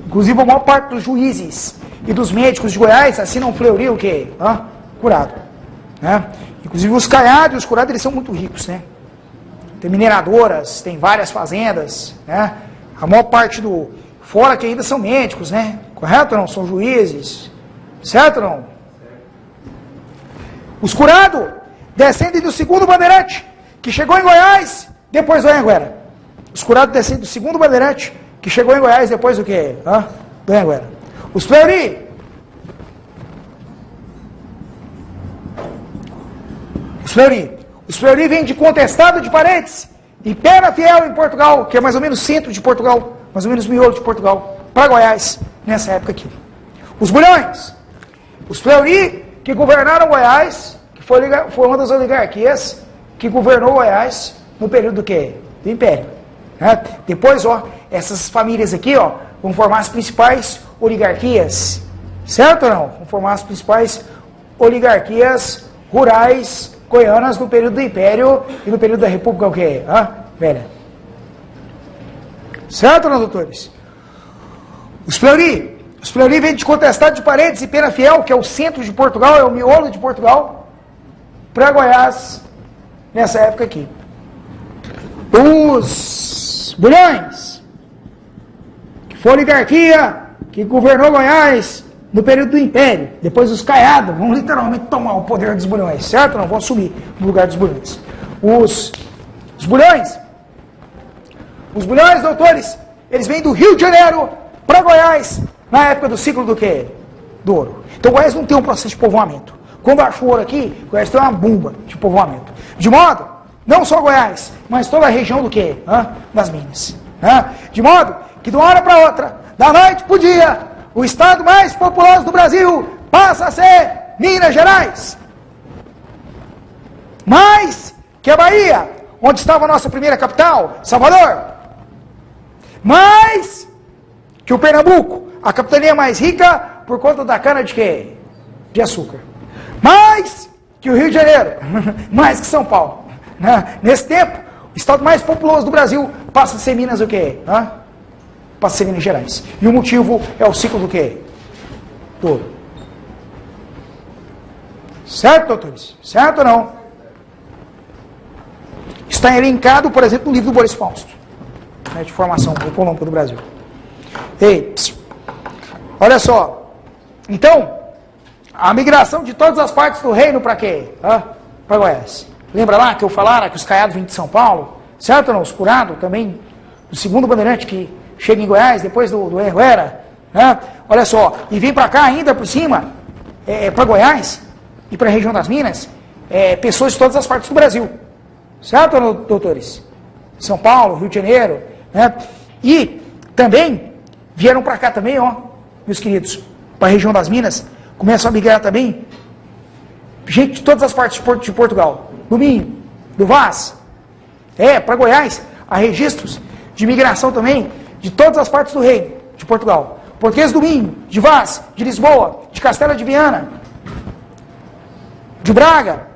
Inclusive a maior parte dos juízes e dos médicos de Goiás assinam Fleury o quê? Curado. Inclusive os Caiado e os Curado, eles são muito ricos, né? Tem mineradoras, tem várias fazendas, né? A maior parte do... Fora que ainda são médicos, né? Correto ou não? São juízes. Certo ou não? Os Curado descendem do segundo bandeirante, que chegou em Goiás depois do Anhanguera. Os Curado descendem do segundo bandeirante, que chegou em Goiás depois do quê? Do Anhanguera. Os Fleury. Os Fleury vêm de Contestado de Paredes e Pena Fiel em Portugal, que é mais ou menos centro de Portugal, mais ou menos miolo de Portugal, para Goiás, nessa época aqui. Os Bulhões. Os Fleury, que governaram Goiás, que foi uma das oligarquias que governou Goiás no período do quê? Do Império. Depois, essas famílias aqui, vão formar as principais oligarquias. Certo ou não? Vão formar as principais oligarquias rurais goianas no período do Império e no período da República o quê? Velha. Certo ou não, doutores? Os Fleury vêm de Contestado de Paredes e Pena Fiel, que é o centro de Portugal, é o miolo de Portugal. para Goiás nessa época aqui. Os Bulhões, que foi a oligarquia que governou Goiás no período do Império. Depois os Caiados vão literalmente tomar o poder dos Bulhões, certo? Não vão assumir no lugar dos Bulhões. Os Bulhões, doutores, eles vêm do Rio de Janeiro para Goiás na época do ciclo do quê? Do ouro. Então Goiás não tem um processo de povoamento. Quando acha o ouro aqui, Goiás tem uma bomba de povoamento. De modo, não só Goiás, mas toda a região do quê? Das Minas. De modo que de uma hora para outra, da noite para o dia, o estado mais populoso do Brasil passa a ser Minas Gerais. Mais que a Bahia, onde estava a nossa primeira capital, Salvador. Mais que o Pernambuco, a capitania mais rica por conta da cana de quê? De açúcar. Mais que o Rio de Janeiro, mais que São Paulo. Nesse tempo, o estado mais populoso do Brasil passa a ser Minas o quê? Passa a ser Minas Gerais. E o motivo é o ciclo do quê? Do ouro. Certo, doutores? Certo ou não? Está elencado, por exemplo, no livro do Boris Fausto, de formação econômica do Brasil. Ei, olha só. Então, a migração de todas as partes do reino para quê? Para Goiás. Lembra lá que eu falara que os Caiados vêm de São Paulo? Certo ou não? Os Curados também, o segundo bandeirante que chega em Goiás, depois do Herrera. Olha só, e vem para cá ainda por cima, para Goiás e para a região das Minas, pessoas de todas as partes do Brasil. Certo ou não, doutores? São Paulo, Rio de Janeiro, E também vieram para cá também, meus queridos, para a região das Minas, começam a migrar também gente de todas as partes de Portugal, do Minho, do Vaz, para Goiás, há registros de migração também de todas as partes do reino de Portugal. Portugueses do Minho, de Vaz, de Lisboa, de Castela de Viana, de Braga,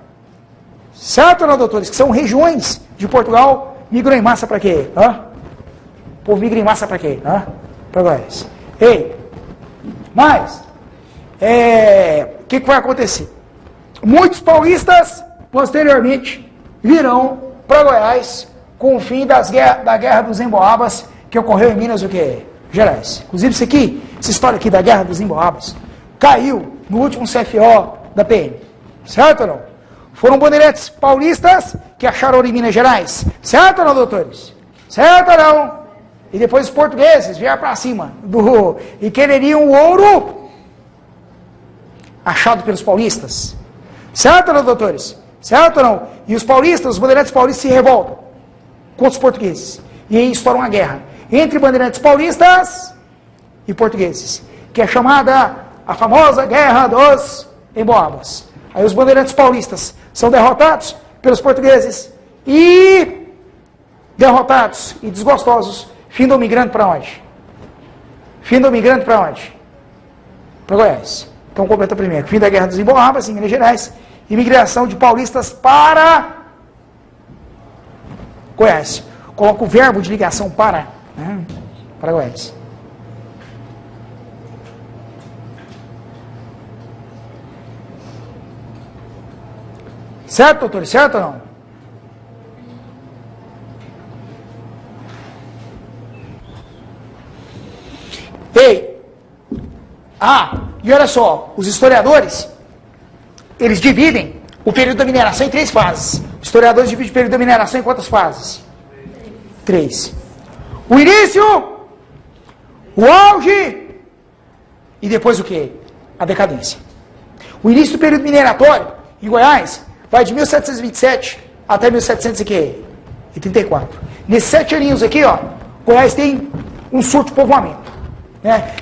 certo ou não, doutores? Que são regiões de Portugal, migram em massa para quê? O povo migra em massa para quê? Para Goiás. Mas, o que vai acontecer? Muitos paulistas, posteriormente, virão para Goiás com o fim da Guerra dos Emboabas, que ocorreu em Minas Gerais. Inclusive, essa história aqui da Guerra dos Emboabas, caiu no último CFO da PM. Certo ou não? Foram bandeirantes paulistas que acharam ouro em Minas Gerais. Certo ou não, doutores? Certo ou não? E depois os portugueses vieram para cima e quereriam o ouro achado pelos paulistas. Certo ou não, doutores? Certo ou não? E os paulistas, os bandeirantes paulistas se revoltam contra os portugueses. E aí estoura uma guerra entre bandeirantes paulistas e portugueses, que é chamada a famosa Guerra dos Emboabas. Aí os bandeirantes paulistas são derrotados pelos portugueses e derrotados e desgostosos, findam migrando para onde? Findam migrando para onde? Para Goiás. Então completa primeiro. Fim da Guerra dos Emboabas, em Minas Gerais, e migração de paulistas para Goiás. Coloca o verbo de ligação para Goiás. Certo, doutor? Certo ou não? E olha só, os historiadores, eles dividem o período da mineração em 3 fases. Os historiadores dividem o período da mineração em quantas fases? 3. O início, o auge e depois o quê? A decadência. O início do período mineratório em Goiás vai de 1727 até 1734. Nesses 7 aninhos aqui, Goiás tem um surto de povoamento.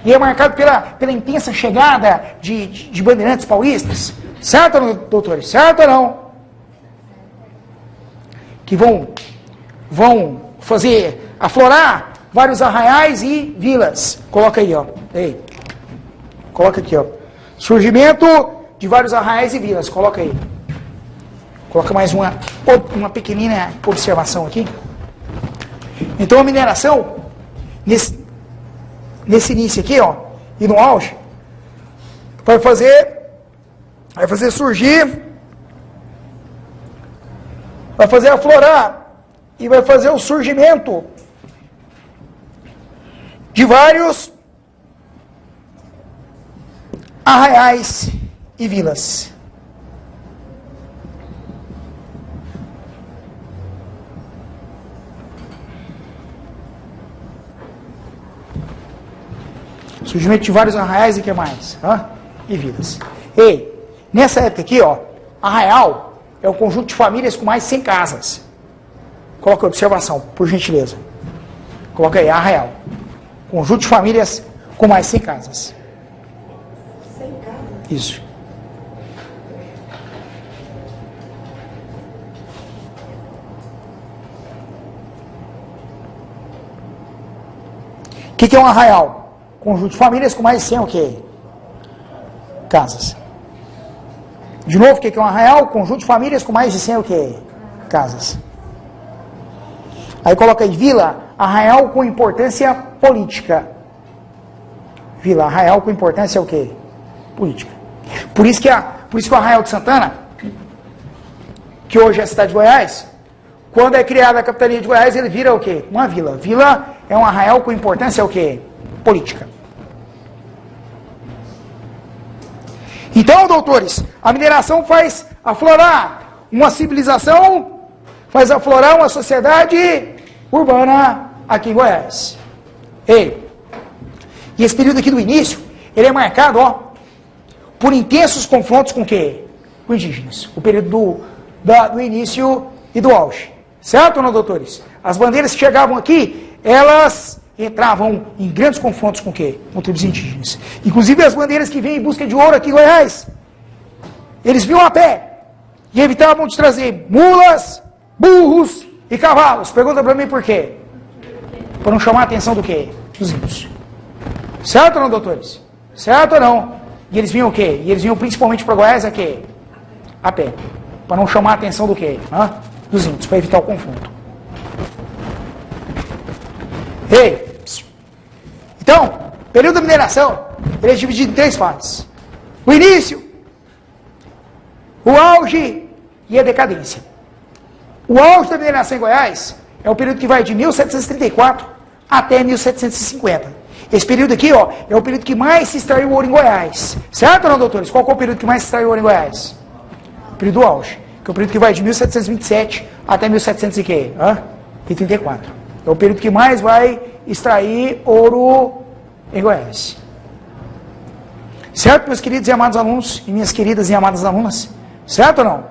E é marcado pela intensa chegada de bandeirantes paulistas. Certo ou não, doutores? Certo ou não? Que vão fazer aflorar vários arraiais e vilas. Coloca aí, Coloca aqui, Surgimento de vários arraiais e vilas. Coloca aí. Coloca mais uma pequenina observação aqui. Então a mineração, nesse início aqui, e no auge, vai fazer surgir vai fazer aflorar e vai fazer o surgimento de vários arraiais e vilas. Surgimento de vários arraiais e que mais? E vilas. Ei, nessa época aqui, ó, arraial é o conjunto de famílias com mais de 100 casas. Coloca a observação, por gentileza. Coloca aí, arraial. Conjunto de famílias com mais de 100 casas. 100 casas? Isso. O que é um arraial? Conjunto de famílias com mais de 100 o quê? Casas. De novo, o que é um arraial? Conjunto de famílias com mais de 100 o quê? Casas. Aí coloca aí, vila, arraial com importância política. Vila, arraial com importância o quê? Política. Por isso que o Arraial de Santana, que hoje é a cidade de Goiás, quando é criada a capitania de Goiás, ele vira o quê? Uma vila. Vila é um arraial com importância o quê? Política. Então, doutores, a mineração faz aflorar uma civilização, faz aflorar uma sociedade urbana aqui em Goiás. Ei, e esse período aqui do início, ele é marcado, ó, por intensos confrontos com o quê? Com indígenas. O período do início e do auge. Certo ou não, doutores? As bandeiras que chegavam aqui, elas entravam em grandes confrontos com o quê? Com tribos indígenas. Inclusive as bandeiras que vêm em busca de ouro aqui em Goiás, eles vinham a pé e evitavam de trazer mulas, burros e cavalos. Pergunta para mim por quê? Para não chamar a atenção do quê? Dos índios. Certo ou não, doutores? Certo ou não? E eles vinham o quê? E eles vinham principalmente para Goiás a quê? A pé. Para não chamar a atenção do quê? Dos índios, para evitar o confronto. Ei! Então, período da mineração, ele é dividido em 3 fases. O início, o auge e a decadência. O auge da mineração em Goiás é o período que vai de 1734 até 1750. Esse período aqui, ó, é o período que mais se extraiu ouro em Goiás. Certo ou não, doutores? Qual é o período que mais se extraiu ouro em Goiás? O período do auge, que é o período que vai de 1727 até 1734. É o período que mais vai extrair ouro em Goiás. Certo, meus queridos e amados alunos e minhas queridas e amadas alunas? Certo ou não?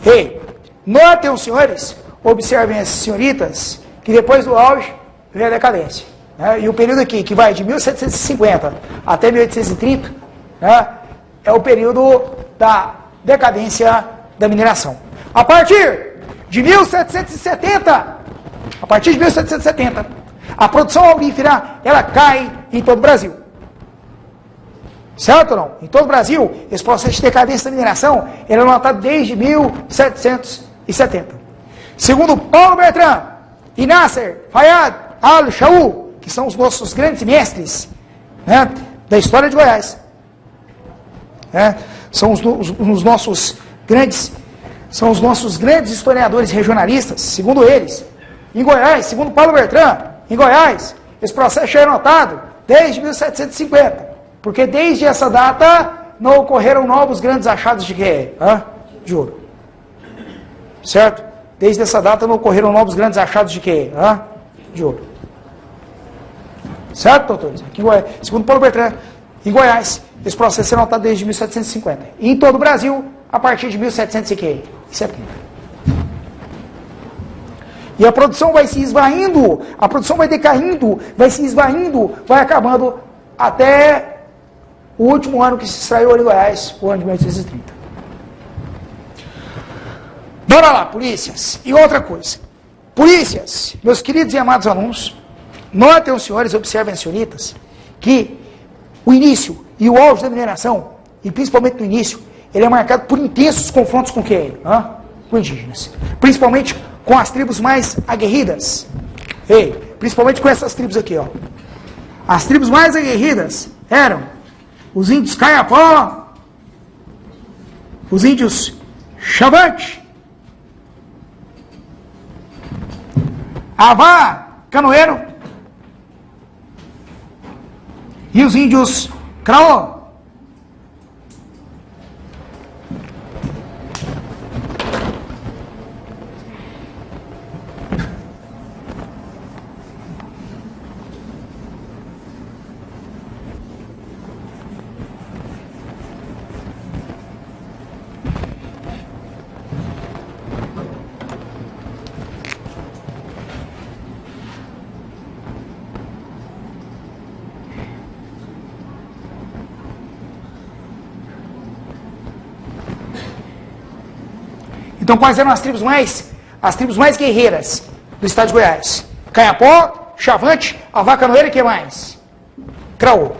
Ei, notem os senhores, observem as senhoritas, que depois do auge vem a decadência. Né? E o período aqui, que vai de 1750 até 1830, né, é o período da decadência da mineração. A partir de 1770, a produção aurífera, ela cai em todo o Brasil. Certo ou não? Em todo o Brasil, esse processo de decadência da mineração ele é notado desde 1770. Segundo Paulo Bertrand e Nasser Fayad al-Shaul, que são os nossos grandes mestres, né, da história de Goiás, né, são os nossos grandes historiadores regionalistas, segundo eles. Em Goiás, segundo Paulo Bertrand, em Goiás, esse processo já é notado desde 1750. Porque desde essa data não ocorreram novos grandes achados de quê? De ouro. Certo? Desde essa data não ocorreram novos grandes achados de quê? De ouro. Certo, doutores? Aqui em Goiás, segundo Paulo Bertrand, em Goiás, esse processo é notado desde 1750. E em todo o Brasil, a partir de 1770. E a produção vai se esvaindo, a produção vai decaindo, vai se esvaindo, vai acabando até o último ano que se extraiu ouro em Goiás, o ano de 1830. Bora lá, polícias. E outra coisa. Polícias, meus queridos e amados alunos, notem os senhores, observem as senhoritas, que o início e o auge da mineração, e principalmente no início, ele é marcado por intensos confrontos com quem? Com indígenas. Principalmente com as tribos mais aguerridas. Ei, principalmente com essas tribos aqui, ó. As tribos mais aguerridas eram os índios Caiapó, os índios Chavante, Avá Canoeiro e os índios Craô. Então, quais eram as tribos mais guerreiras do estado de Goiás? Caiapó, Chavante, Avá Canoeiro e que mais? Craô.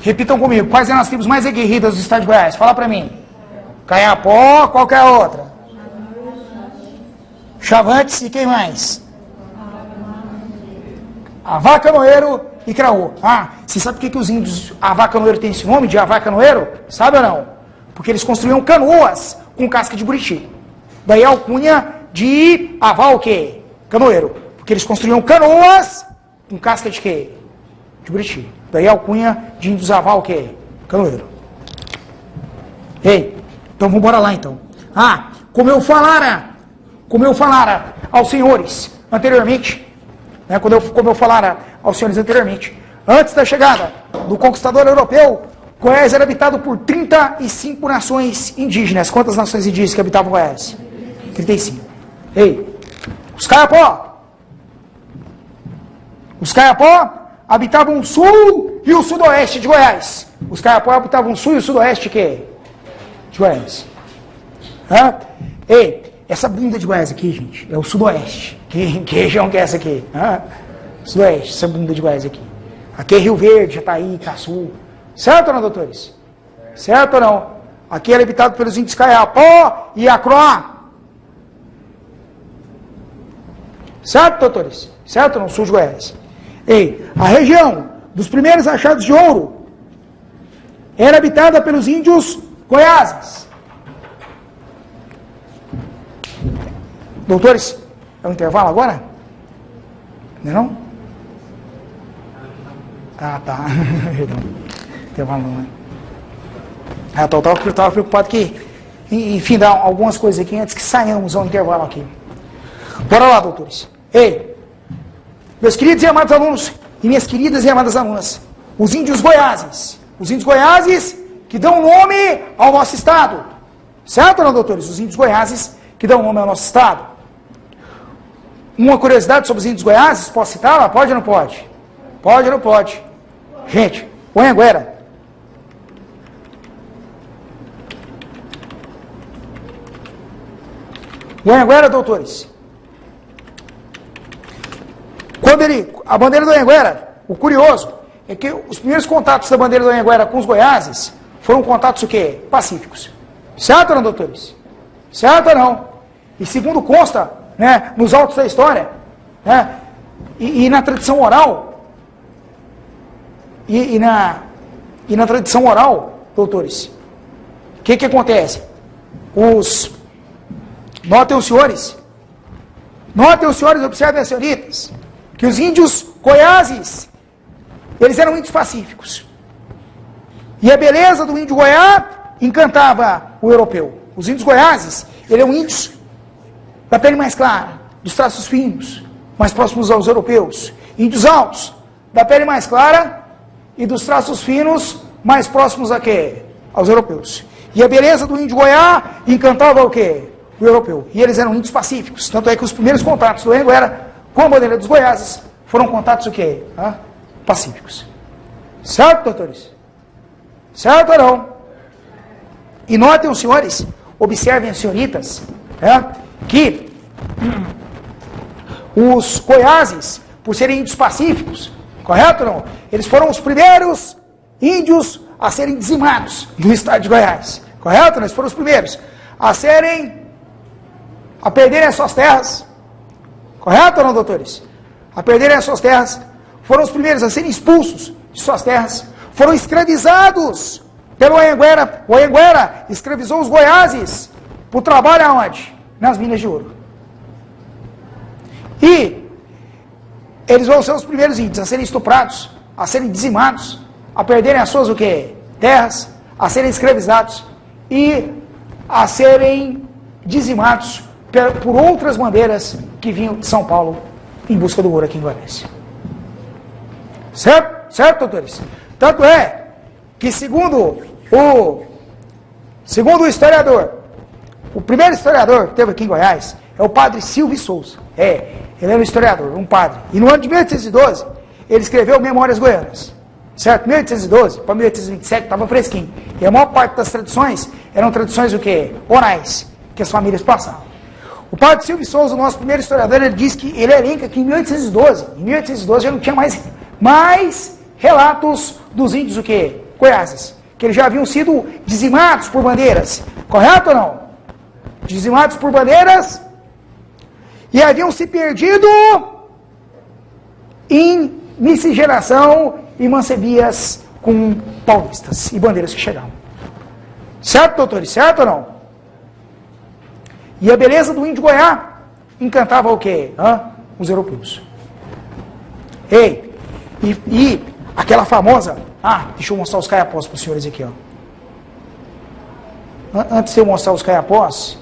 Repitam comigo, quais eram as tribos mais guerreiras do estado de Goiás? Fala pra mim. Caiapó, qual que é a outra? Chavantes e quem mais? Avá Canoeiro e Craô. Ah, você sabe por que os índios Avá Canoeiro têm esse nome de Avá Canoeiro? Sabe ou não? Porque eles construíam canoas com casca de buriti. Daí a alcunha de Avá o quê? Canoeiro. Porque eles construíam canoas com casca de quê? De buriti. Daí a alcunha de índios Avá o quê? Canoeiro. Ei, então vamos embora lá então. Ah, como eu falara aos senhores anteriormente, né, como eu falara aos senhores anteriormente, antes da chegada do conquistador europeu, Goiás era habitado por 35 nações indígenas. Quantas nações indígenas que habitavam Goiás? 35. Ei, os Caiapó habitavam o sul e o sudoeste de Goiás. Os Caiapó habitavam o sul e o sudoeste de Goiás. Hã? Ei, essa bunda de Goiás aqui, gente, é o sudoeste. Que região que é essa aqui? Hã? Sudoeste, essa bunda de Goiás aqui. Aqui é Rio Verde, Jataí, Caçu. Certo ou não, doutores? Certo ou não? Aqui era habitado pelos índios Caiapó e Acroá. Certo, doutores? Certo ou não? Sul de Goiás. Ei, a região dos primeiros achados de ouro era habitada pelos índios Goiáses. Doutores, é um intervalo agora? Não é não? Ah, tá. Intervalo não, né? Ah, eu estava preocupado que, enfim, dar algumas coisas aqui antes que saiamos ao intervalo aqui. Bora lá, doutores. Ei, meus queridos e amados alunos, e minhas queridas e amadas alunas, os índios Goiáses que dão nome ao nosso estado. Certo ou não, doutores? Os índios Goiáses que dão nome ao nosso estado. Uma curiosidade sobre os índios Goiáses, posso citá-la? Pode ou não pode? Pode ou não pode? Gente, o Anhanguera. O Anhanguera, doutores. A bandeira do Anhanguera, o curioso é que os primeiros contatos da bandeira do Anhanguera com os Goiáses foram contatos o quê? Pacíficos. Certo ou não, doutores? Certo ou não? E segundo consta, né, nos autos da história, né, e na tradição oral, e na tradição oral, doutores, o que acontece? Notem os senhores, observem as senhoritas, que os índios Goiáses, eles eram índios pacíficos. E a beleza do índio Goiá encantava o europeu. Os índios Goiáses, eles eram índios da pele mais clara, dos traços finos, mais próximos aos europeus. Índios altos, da pele mais clara e dos traços finos, mais próximos a quê? Aos europeus. E a beleza do índio Goiá encantava o quê? O europeu. E eles eram índios pacíficos. Tanto é que os primeiros contatos do Anhanguera com a bandeira dos Goiáses foram contatos o quê? Pacíficos. Certo, doutores? Certo ou não? E notem os senhores, observem as senhoritas, que os Goiáses, por serem índios pacíficos, correto ou não? Eles foram os primeiros índios a serem dizimados do estado de Goiás. Correto ou não? Eles foram os primeiros a perderem as suas terras. Correto ou não, doutores? A perderem as suas terras. Foram os primeiros a serem expulsos de suas terras. Foram escravizados pelo Anhanguera. O Anhanguera escravizou os Goiáses para o trabalho aonde? Nas minas de ouro. E eles vão ser os primeiros índios a serem estuprados, a serem dizimados, a perderem as suas o quê? Terras, a serem escravizados e a serem dizimados por outras bandeiras que vinham de São Paulo em busca do ouro aqui em Goiás. Certo? Certo, doutores? Tanto é que segundo o historiador, o primeiro historiador que teve aqui em Goiás é o padre Silvio Souza. Ele era um historiador, um padre. E no ano de 1812, ele escreveu Memórias Goianas. Certo? 1812 para 1827 estava fresquinho. E a maior parte das tradições eram tradições o quê? Orais, que as famílias passavam. O padre Silvio Souza, o nosso primeiro historiador, ele diz que ele elenca que em 1812 já não tinha mais relatos dos índios o quê? Goiáses. Que eles já haviam sido dizimados por bandeiras. Correto ou não? Dizimados por bandeiras e haviam se perdido em miscigenação e mancebias com paulistas e bandeiras que chegavam. Certo, doutores? Certo ou não? E a beleza do índio Goiá encantava o quê? Os europeus. E aquela famosa... deixa eu mostrar os caiapós para os senhores aqui, ó. Antes de eu mostrar os caiapós...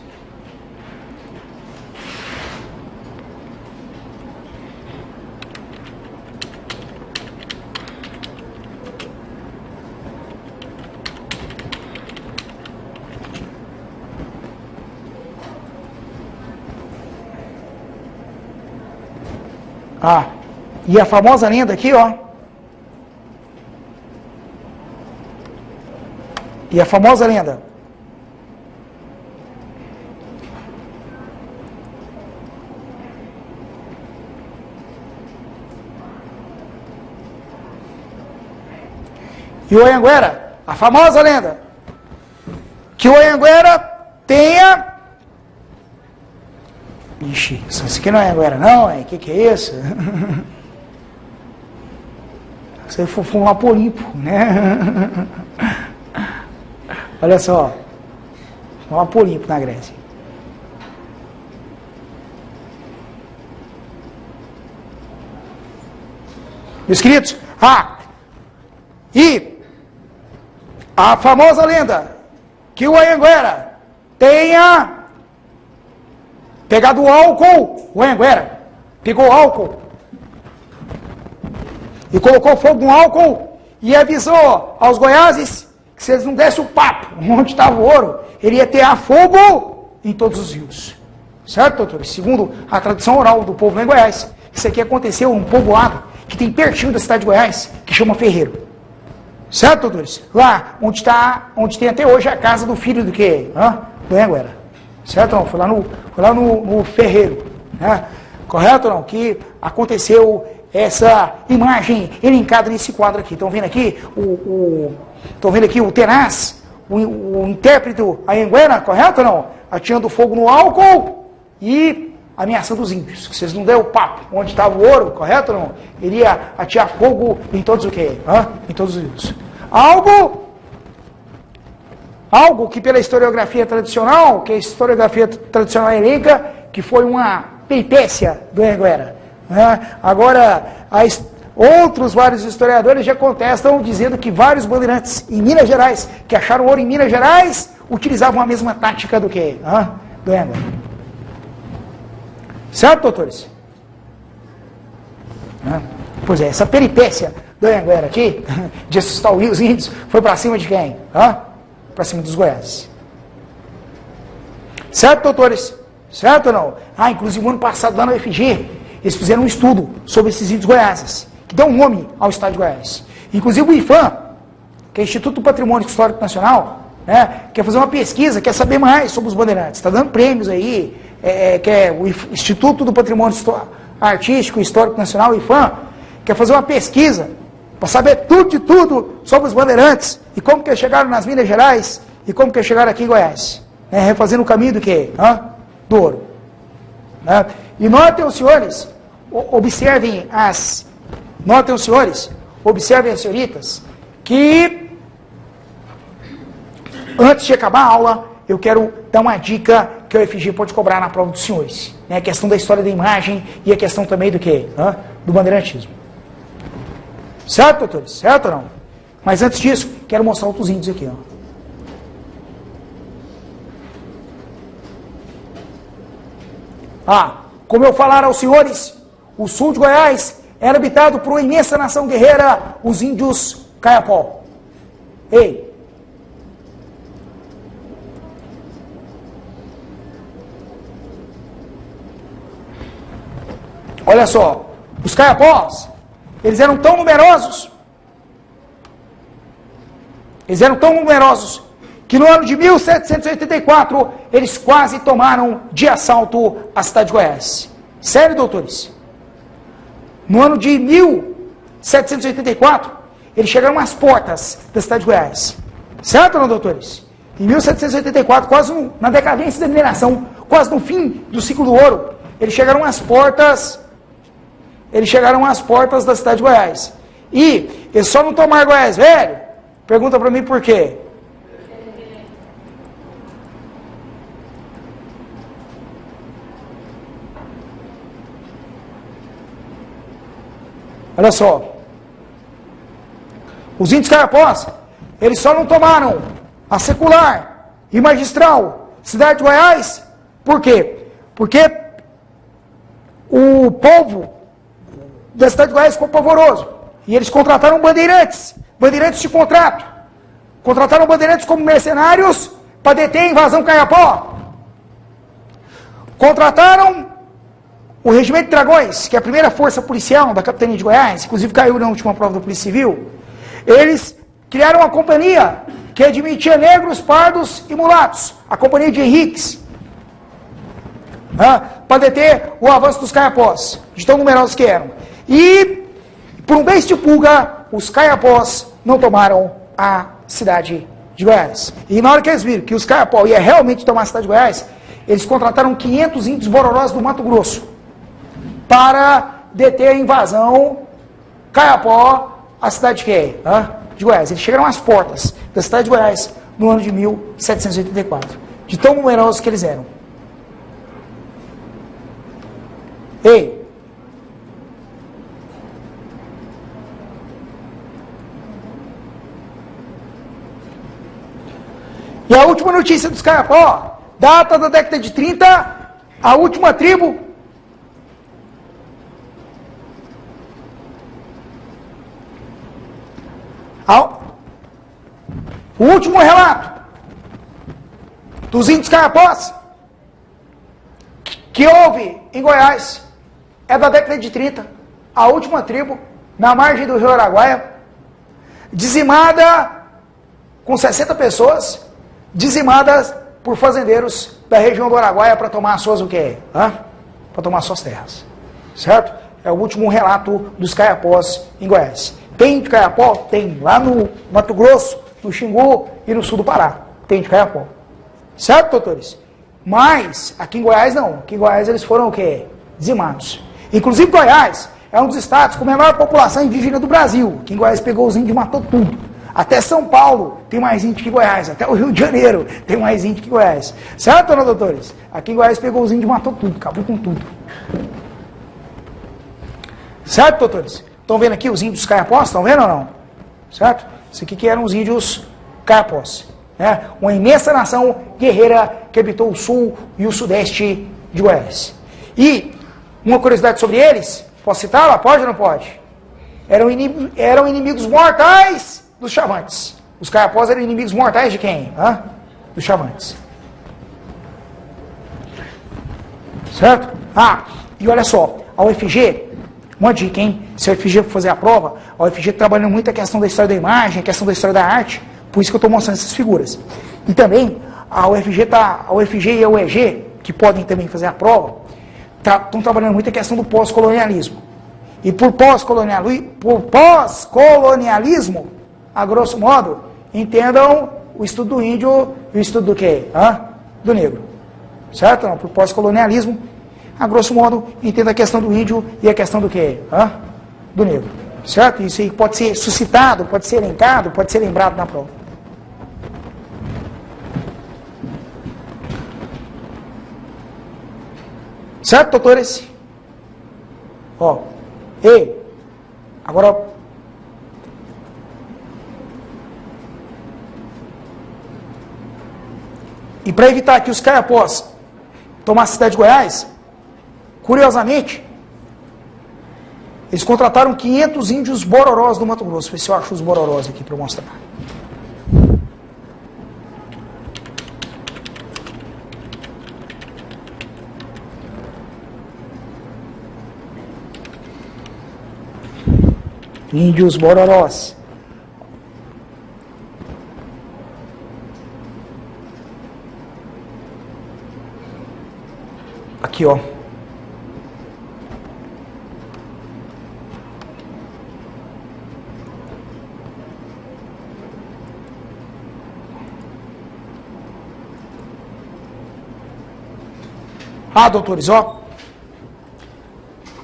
e a famosa lenda aqui, ó. E a famosa lenda. E o Anhanguera, a famosa lenda, que o Anhanguera tenha... Ixi, isso aqui não é Anhanguera não, o que é isso? Isso aí foi um Lapolimpo, né? Olha só, um Lapolimpo na Grécia. Meus queridos, e a famosa lenda que o Anhanguera tenha pegado o álcool, o Anhanguera pegou o álcool e colocou fogo no álcool e avisou aos Goiáses que se eles não dessem o papo onde estava o ouro, ele ia ter fogo em todos os rios. Certo, doutores? Segundo a tradição oral do povo lá em Goiás, isso aqui aconteceu num povoado que tem pertinho da cidade de Goiás, que chama Ferreiro. Certo, doutores? Lá onde tem até hoje a casa do filho do quê? Do Anhanguera. Certo ou não? Foi lá no Ferreiro. Né? Correto ou não? Que aconteceu essa imagem elencada nesse quadro aqui. Estão vendo aqui o tenaz, o intérprete Anhanguera, correto ou não? Atirando fogo no álcool e ameaçando os índios. Se vocês não derem o papo onde estava o ouro, correto ou não? Ele ia atirar fogo em todos o quê? Em todos os rios. Algo que pela historiografia tradicional, que a historiografia tradicional elenca, que foi uma peripécia do Anhanguera. Agora, outros vários historiadores já contestam dizendo que vários bandeirantes em Minas Gerais, que acharam ouro em Minas Gerais, utilizavam a mesma tática do que? Do Anhanguera. Certo, doutores? Pois é, essa peripécia do Anhanguera aqui, de assustar os índios, foi para cima de quem? Para cima dos Goiáses. Certo, doutores? Certo ou não? Inclusive, no ano passado, lá na UFG, eles fizeram um estudo sobre esses índios Goiáses, que deu um nome ao estado de Goiás. Inclusive, o IFAM, que é o Instituto do Patrimônio Histórico Nacional, quer fazer uma pesquisa, quer saber mais sobre os bandeirantes. Está dando prêmios aí, que é o Instituto do Patrimônio Artístico e Histórico Nacional, o IFAM, quer fazer uma pesquisa para saber tudo de tudo sobre os bandeirantes e como que eles chegaram nas Minas Gerais e como que eles chegaram aqui em Goiás. Refazendo o caminho do quê? Do ouro. E notem os senhores, observem as senhoritas, que Antes de acabar a aula, eu quero dar uma dica que o UFG pode cobrar na prova dos senhores. Né? A questão da história da imagem e a questão também do quê? Do bandeirantismo. Certo, doutores? Certo ou não? Mas antes disso, quero mostrar outros índios aqui. Como eu falar aos senhores, o sul de Goiás era habitado por uma imensa nação guerreira, os índios Caiapó. Ei! Olha só, os Caiapós, eles eram tão numerosos, que no ano de 1784, eles quase tomaram de assalto a cidade de Goiás. Sério, doutores? No ano de 1784, eles chegaram às portas da cidade de Goiás. Certo ou não, doutores? Em 1784, quase na decadência da mineração, quase no fim do ciclo do ouro, eles chegaram às portas da cidade de Goiás. E eles só não tomaram Goiás, velho? Pergunta para mim por quê? Olha só. Os índios Caiapós, eles só não tomaram a secular e magistral cidade de Goiás. Por quê? Porque o povo da cidade de Goiás ficou pavoroso. E eles contrataram bandeirantes de contrato. Contrataram bandeirantes como mercenários para deter a invasão Caiapó. Contrataram o Regimento de Dragões, que é a primeira força policial da Capitania de Goiás, inclusive caiu na última prova da Polícia Civil. Eles criaram uma companhia que admitia negros, pardos e mulatos, a Companhia de Henriques, para deter o avanço dos Caiapós, de tão numerosos que eram. E, por um beijo de pulga, os Caiapós não tomaram a cidade de Goiás. E na hora que eles viram que os Caiapó iam realmente tomar a cidade de Goiás, eles contrataram 500 índios bororós do Mato Grosso para deter a invasão Caiapó à cidade de quê? De Goiás. Eles chegaram às portas da cidade de Goiás no ano de 1784, de tão numerosos que eles eram. Ei! E a última notícia dos Caiapó, data da década de 30, a última tribo. O último relato dos índios Caiapós que houve em Goiás é da década de 30, a última tribo, na margem do rio Araguaia, dizimada com 60 pessoas, dizimadas por fazendeiros da região do Araguaia para tomar suas o quê? Para tomar suas terras. Certo? É o último relato dos Caiapós em Goiás. Tem de Caiapó? Tem. Lá no Mato Grosso, no Xingu e no sul do Pará. Tem de Caiapó. Certo, doutores? Mas, aqui em Goiás não. Aqui em Goiás eles foram o quê? Dizimados. Inclusive Goiás é um dos estados com a menor população indígena do Brasil. Aqui em Goiás pegou os índios e matou tudo. Até São Paulo tem mais índio que Goiás. Até o Rio de Janeiro tem mais índio que Goiás. Certo ou não, doutores? Aqui em Goiás pegou os índios e matou tudo. Acabou com tudo. Certo, doutores? Estão vendo aqui os índios Caiapós? Estão vendo ou não? Certo? Isso aqui que eram os índios Caiapós. Né? Uma imensa nação guerreira que habitou o sul e o sudeste de Goiás. E uma curiosidade sobre eles, posso citá-la? Pode ou não pode? Eram inimigos mortais dos Chavantes. Os Caiapós eram inimigos mortais de quem? Dos Chavantes. Certo? E olha só, a UFG, uma dica, hein? Se a UFG for fazer a prova, a UFG trabalha muito a questão da história da imagem, a questão da história da arte, por isso que eu estou mostrando essas figuras. E também, a UFG e a UEG, que podem também fazer a prova, estão trabalhando muito a questão do pós-colonialismo. E por pós-colonialismo, a grosso modo, entendam o estudo do índio e o estudo do quê? Do negro. Certo? Não, por pós-colonialismo, a grosso modo, entenda a questão do índio e a questão do quê? Do negro. Certo? Isso aí pode ser suscitado, pode ser elencado, pode ser lembrado na prova. Certo, doutores? Ó. Ei. Agora. E para evitar que os caiapós tomassem a cidade de Goiás, curiosamente, eles contrataram 500 índios bororós do Mato Grosso. Vê se eu acho os bororós aqui para mostrar. Índios bororós. Aqui, ó. Ah, doutores, ó.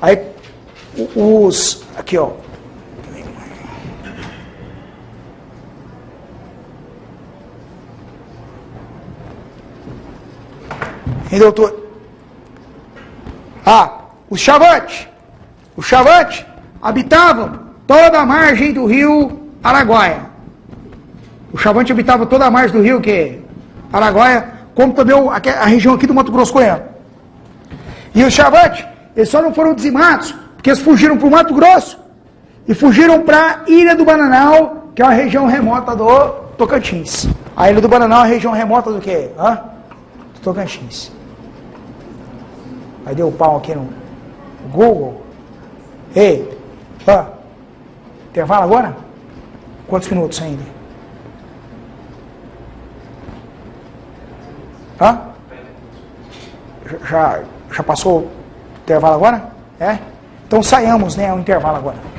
Aí, os... Aqui, ó. Hein, doutor? Ah, os Chavantes. Os Chavantes habitavam toda a margem do rio Araguaia. Os Chavantes habitavam toda a margem do rio que Araguaia, como também a região aqui do Mato Grosso Goiano. E os Chavantes, eles só não foram dizimados porque eles fugiram para o Mato Grosso e fugiram para a Ilha do Bananal, que é uma região remota do Tocantins. A Ilha do Bananal é uma região remota do quê? Do Tocantins. Aí deu pau aqui no Google. Ei, intervalo agora? Quantos minutos ainda? Já passou o intervalo agora? É? Então saiamos, né, o intervalo agora.